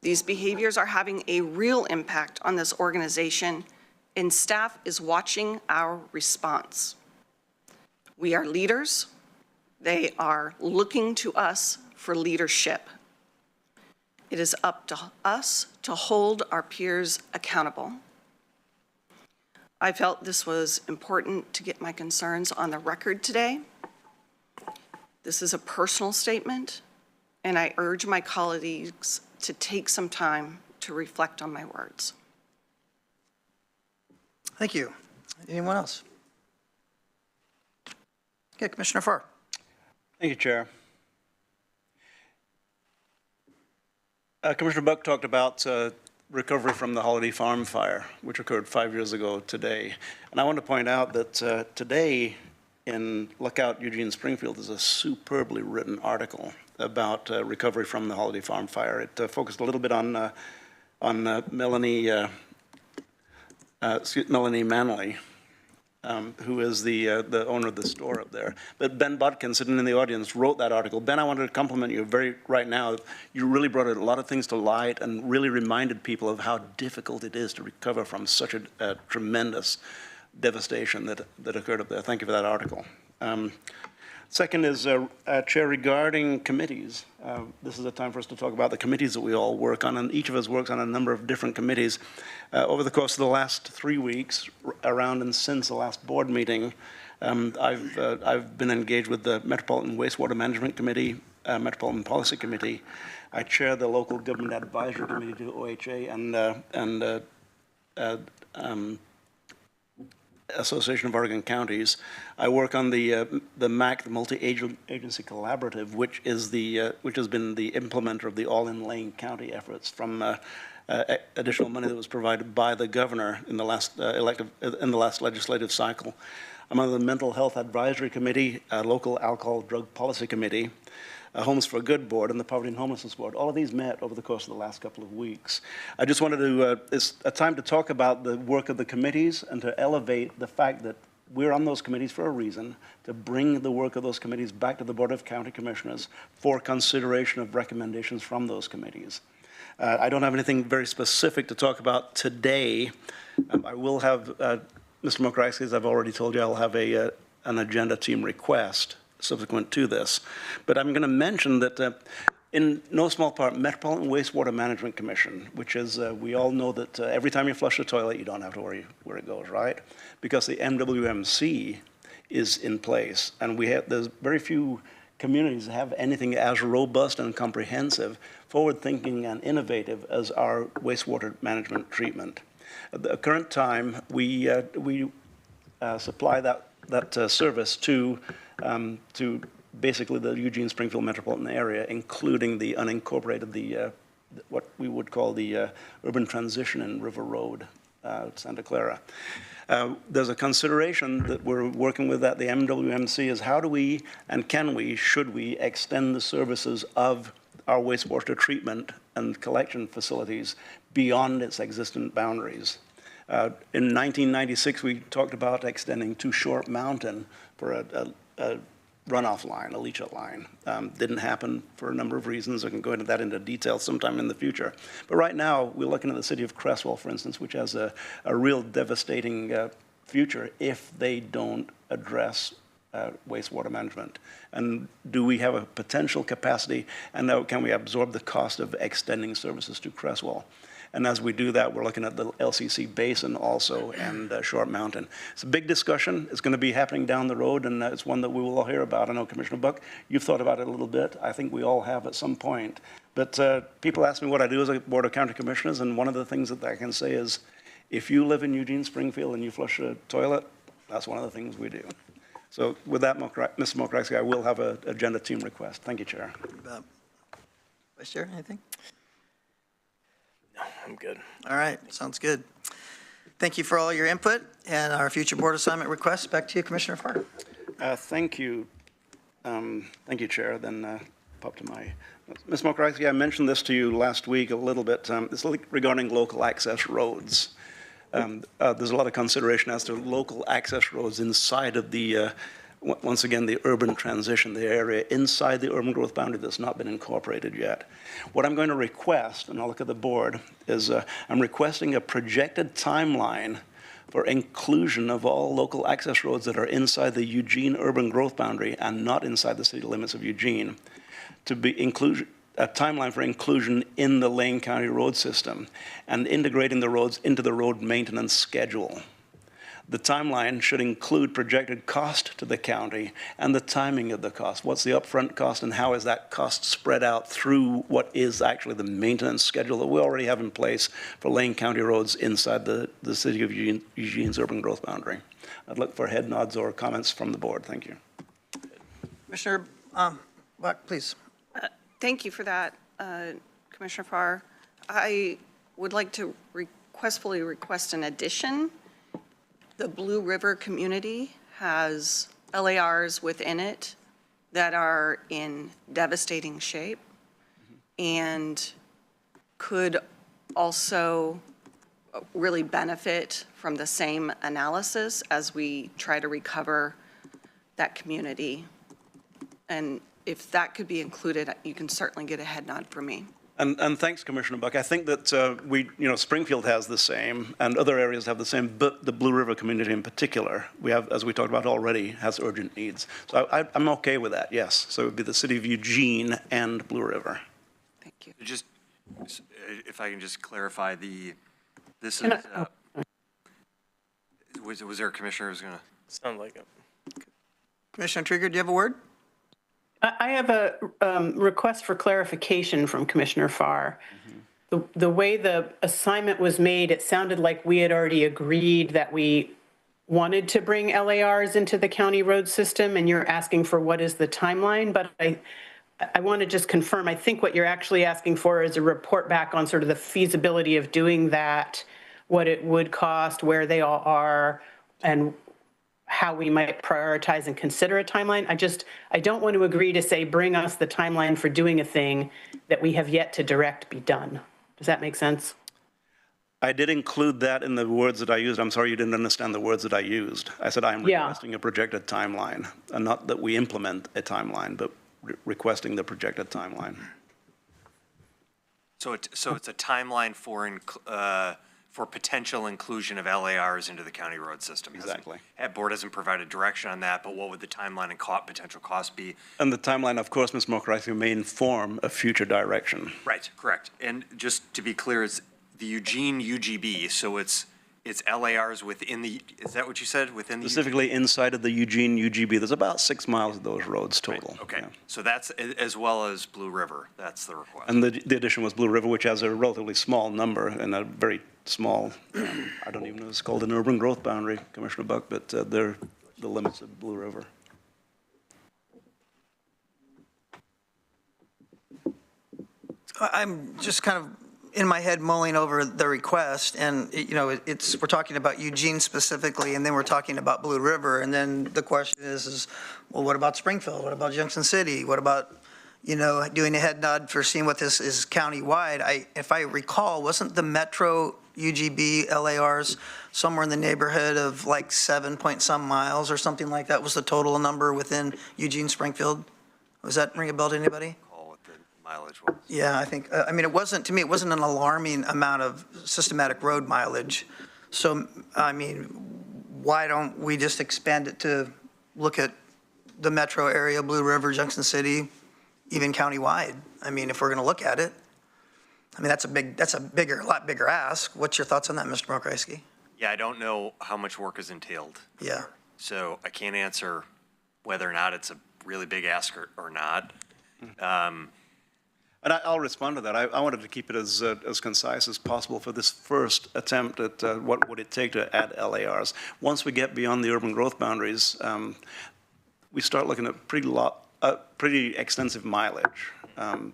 [SPEAKER 17] These behaviors are having a real impact on this organization, and staff is watching our response. We are leaders. They are looking to us for leadership. It is up to us to hold our peers accountable. I felt this was important to get my concerns on the record today. This is a personal statement, and I urge my colleagues to take some time to reflect on my words.
[SPEAKER 1] Thank you. Anyone else? Okay, Commissioner Farr.
[SPEAKER 3] Thank you, Chair. Commissioner Buck talked about recovery from the Holiday Farm fire, which occurred 5 years ago today. And I want to point out that today in Lookout Eugene Springfield is a superbly written article about recovery from the Holiday Farm fire. It focused a little bit on Melanie Manley, who is the owner of the store up there. But Ben Bodkin, sitting in the audience, wrote that article. Ben, I wanted to compliment you right now. You really brought a lot of things to light and really reminded people of how difficult it is to recover from such a tremendous devastation that occurred up there. Thank you for that article. Second is, Chair, regarding committees. This is a time for us to talk about the committees that we all work on, and each of us works on a number of different committees. Over the course of the last 3 weeks, around and since the last board meeting, I've been engaged with the Metropolitan Wastewater Management Committee, Metropolitan Policy Committee. I chair the Local Government Advisory Committee to OHA and Association of Oregon Counties. I work on the MAC, the Multi-Agency Collaborative, which has been the implementer of the all-in Lane County efforts from additional money that was provided by the governor in the last legislative cycle. I'm on the Mental Health Advisory Committee, Local Alcohol Drug Policy Committee, Homes for Good Board, and the Poverty and Homelessness Board. All of these met over the course of the last couple of weeks. I just wanted to, it's a time to talk about the work of the committees and to elevate the fact that we're on those committees for a reason, to bring the work of those committees back to the Board of County Commissioners for consideration of recommendations from those committees. I don't have anything very specific to talk about today. I will have, Mr. Mokraski, as I've already told you, I'll have an agenda team request subsequent to this. But I'm going to mention that in no small part, Metropolitan Wastewater Management Commission, which is, we all know that every time you flush the toilet, you don't have to worry where it goes, right? Because the MWMC is in place, and there's very few communities that have anything as robust and comprehensive, forward-thinking and innovative as our wastewater management treatment. At the current time, we supply that service to basically the Eugene-Springfield metropolitan area, including the unincorporated, what we would call the urban transition in River Road, Santa Clara. There's a consideration that we're working with at the MWMC is how do we and should we extend the services of our wastewater treatment and collection facilities beyond its existing boundaries. In 1996, we talked about extending to Short Mountain for a runoff line, a leachate line. Didn't happen for a number of reasons. I can go into that into detail sometime in the future. But right now, we're looking at the city of Cresswell, for instance, which has a real devastating future if they don't address wastewater management. And do we have a potential capacity, and can we absorb the cost of extending services to Cresswell? And as we do that, we're looking at the LCC Basin also and Short Mountain. It's a big discussion. It's going to be happening down the road, and it's one that we will all hear about. I know, Commissioner Buck, you've thought about it a little bit. I think we all have at some point. But people ask me what I do as a Board of County Commissioners, and one of the things that I can say is, if you live in Eugene-Springfield and you flush a toilet, that's one of the things we do. So with that, Mr. Mokraski, I will have an agenda team request. Thank you, Chair.
[SPEAKER 1] Vice Chair, anything?
[SPEAKER 6] I'm good.
[SPEAKER 1] All right, sounds good. Thank you for all your input and our future board assignment requests. Back to you, Commissioner Farr.
[SPEAKER 3] Thank you. Thank you, Chair. Then pop to my, Ms. Mokraski, I mentioned this to you last week a little bit. It's regarding local access roads. There's a lot of consideration as to local access roads inside of the, once again, the urban transition, the area inside the urban growth boundary that's not been incorporated yet. What I'm going to request, and I'll look at the board, is I'm requesting a projected timeline for inclusion of all local access roads that are inside the Eugene urban growth boundary and not inside the city limits of Eugene, to be a timeline for inclusion in the Lane County road system and integrating the roads into the road maintenance schedule. The timeline should include projected cost to the county and the timing of the cost. What's the upfront cost and how is that cost spread out through what is actually the maintenance schedule that we already have in place for Lane County roads inside the city of Eugene's urban growth boundary? I'd look for head nods or comments from the board. Thank you.
[SPEAKER 1] Commissioner Buck, please.
[SPEAKER 17] Thank you for that, Commissioner Farr. I would like to requestfully request an addition. The Blue River community has LARs within it that are in devastating shape and could also really benefit from the same analysis as we try to recover that community. And if that could be included, you can certainly get a head nod from me.
[SPEAKER 3] And thanks, Commissioner Buck. I think that Springfield has the same, and other areas have the same, but the Blue River community in particular, we have, as we talked about already, has urgent needs. So I'm okay with that, yes. So it would be the city of Eugene and Blue River.
[SPEAKER 17] Thank you.
[SPEAKER 2] Just, if I can just clarify, this
[SPEAKER 16] Can
[SPEAKER 2] is, was there a commissioner who's going to?
[SPEAKER 6] Sound like it.
[SPEAKER 1] Commissioner Trigger, do you have a word?
[SPEAKER 16] I have a request for clarification from Commissioner Farr. The way the assignment was made, it sounded like we had already agreed that we wanted to bring LARs into the county road system, and you're asking for what is the timeline. But I want to just confirm, I think what you're actually asking for is a report back on sort of the feasibility of doing that, what it would cost, where they all are, and how we might prioritize and consider a timeline. I don't want to agree to say, bring us the timeline for doing a thing that we have yet to direct be done. Does that make sense?
[SPEAKER 3] I did include that in the words that I used. I'm sorry you didn't understand the words that I used. I said I'm requesting a projected timeline, and not that we implement a timeline, but requesting the projected timeline.
[SPEAKER 2] So it's a timeline for potential inclusion of LARs into the county road system.
[SPEAKER 3] Exactly.
[SPEAKER 2] That board hasn't provided direction on that, but what would the timeline and potential cost be?
[SPEAKER 3] And the timeline, of course, Ms. Mokrajski, may inform a future direction.
[SPEAKER 2] Right, correct. And just to be clear, it's the Eugene UGB, so it's LARs within the, is that what you said, within the?
[SPEAKER 3] Specifically inside of the Eugene UGB. There's about 6 miles of those roads total.
[SPEAKER 2] Right, okay,
[SPEAKER 3] Yeah.
[SPEAKER 2] so that's as well as Blue River, that's the request.
[SPEAKER 3] And the addition was Blue River, which has a relatively small number and a very small, I don't even know if it's called an urban growth boundary, Commissioner Buck, but they're the limits of Blue River.
[SPEAKER 1] I'm just kind of in my head mulling over the request, and, you know, we're talking about Eugene specifically, and then we're talking about Blue River, and then the question is, well, what about Springfield? What about Junction City? What about, you know, doing a head nod for seeing what this is countywide? If I recall, wasn't the Metro UGB LARs somewhere in the neighborhood of like 7-point-some miles or something like that was the total number within Eugene, Springfield? Was that ring a bell to anybody?
[SPEAKER 2] Mileage was.
[SPEAKER 1] Yeah, I think, I mean, to me, it wasn't an alarming amount of systematic road mileage. So, I mean, why don't we just expand it to look at the metro area, Blue River, Junction City, even countywide? I mean, if we're going to look at it. I mean, that's a lot bigger ask. What's your thoughts on that, Mr. Mokrajski?
[SPEAKER 2] Yeah, I don't know how much work is entailed.
[SPEAKER 1] Yeah.
[SPEAKER 2] So I can't answer whether or not it's a really big ask or not.
[SPEAKER 3] And I'll respond to that. I wanted to keep it as concise as possible for this first attempt at what would it take to add LARs. Once we get beyond the urban growth boundaries, we start looking at pretty extensive mileage.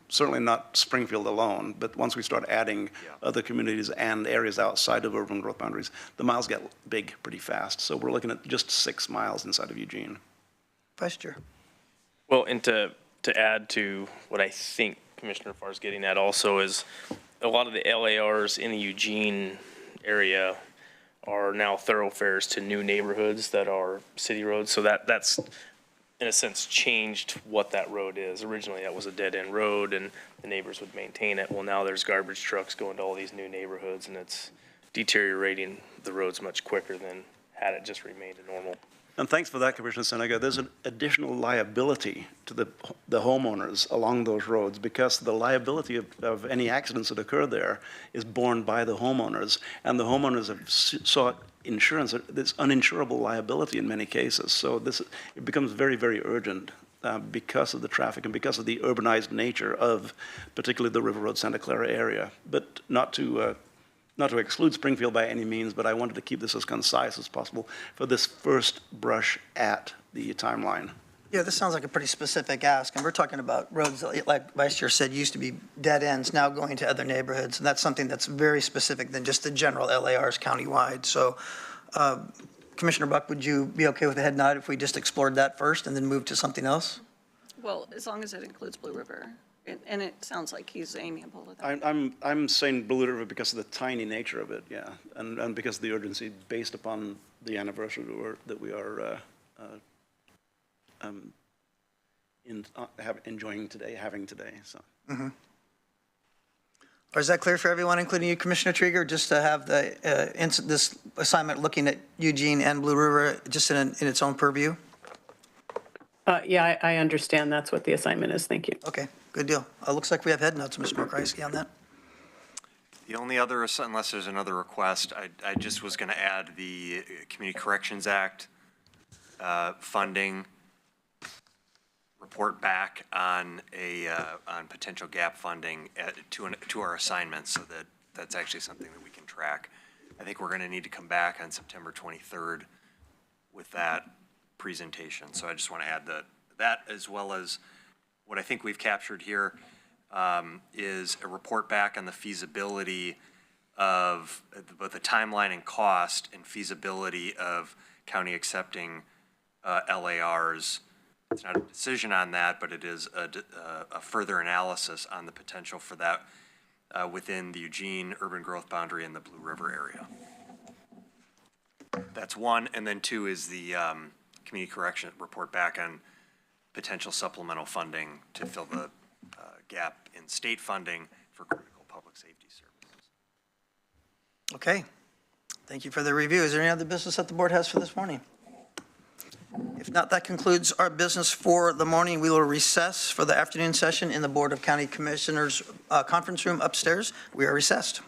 [SPEAKER 3] Certainly not Springfield alone, but once we start adding other communities and areas outside of urban growth boundaries, the miles get big pretty fast. So we're looking at just 6 miles inside of Eugene.
[SPEAKER 1] Vice Chair.
[SPEAKER 6] Well, and to add to what I think Commissioner Farr is getting at also is a lot of the LARs in the Eugene area are now thoroughfares to new neighborhoods that are city roads. So that's, in a sense, changed what that road is. Originally, that was a dead-end road, and the neighbors would maintain it. Well, now there's garbage trucks going to all these new neighborhoods, and it's deteriorating the roads much quicker than had it just remained a normal.
[SPEAKER 3] And thanks for that, Commissioner Seneca. There's an additional liability to the homeowners along those roads because the liability of any accidents that occur there is borne by the homeowners, and the homeowners have sought insurance. There's uninsurable liability in many cases. So it becomes very, very urgent because of the traffic and because of the urbanized nature of particularly the River Road Santa Clara area. But not to exclude Springfield by any means, but I wanted to keep this as concise as possible for this first brush at the timeline.
[SPEAKER 1] Yeah, this sounds like a pretty specific ask, and we're talking about roads that, like Vice Chair said, used to be dead ends, now going to other neighborhoods, and that's something that's very specific than just the general LARs countywide. So, Commissioner Buck, would you be okay with a head nod if we just explored that first and then moved to something else?
[SPEAKER 17] Well, as long as it includes Blue River. And it sounds like he's amiable with that.
[SPEAKER 3] I'm saying Blue River because of the tiny nature of it, yeah, and because of the urgency based upon the anniversary that we are enjoying today, having today. So.
[SPEAKER 1] Mm-hmm. Or is that clear for everyone, including you, Commissioner Trieger, just to have this assignment looking at Eugene and Blue River just in its own purview?
[SPEAKER 16] Yeah, I understand that's what the assignment is. Thank you.
[SPEAKER 1] Okay, good deal. Looks like we have head notes, Mr. Mokrajski, on that.
[SPEAKER 2] The only other, unless there's another request, I just was going to add the Community Corrections Act funding report back on on potential gap funding to our assignments, so that's actually something that we can track. I think we're going to need to come back on September 23rd with that presentation. So I just want to add that as well as what I think we've captured here is a report back on the feasibility of both the timeline and cost and feasibility of county accepting LARs. It's not a decision on that, but it is a further analysis on the potential for that within the Eugene urban growth boundary in the Blue River area. That's one. And then two is the community correction report back on potential supplemental funding to fill the gap in state funding for critical public safety services.
[SPEAKER 1] Okay. Thank you for the review. Is there any other business that the board has for this morning? If not, that concludes our business for the morning. We will recess for the afternoon session in the Board of County Commissioners conference room upstairs. We are recessed.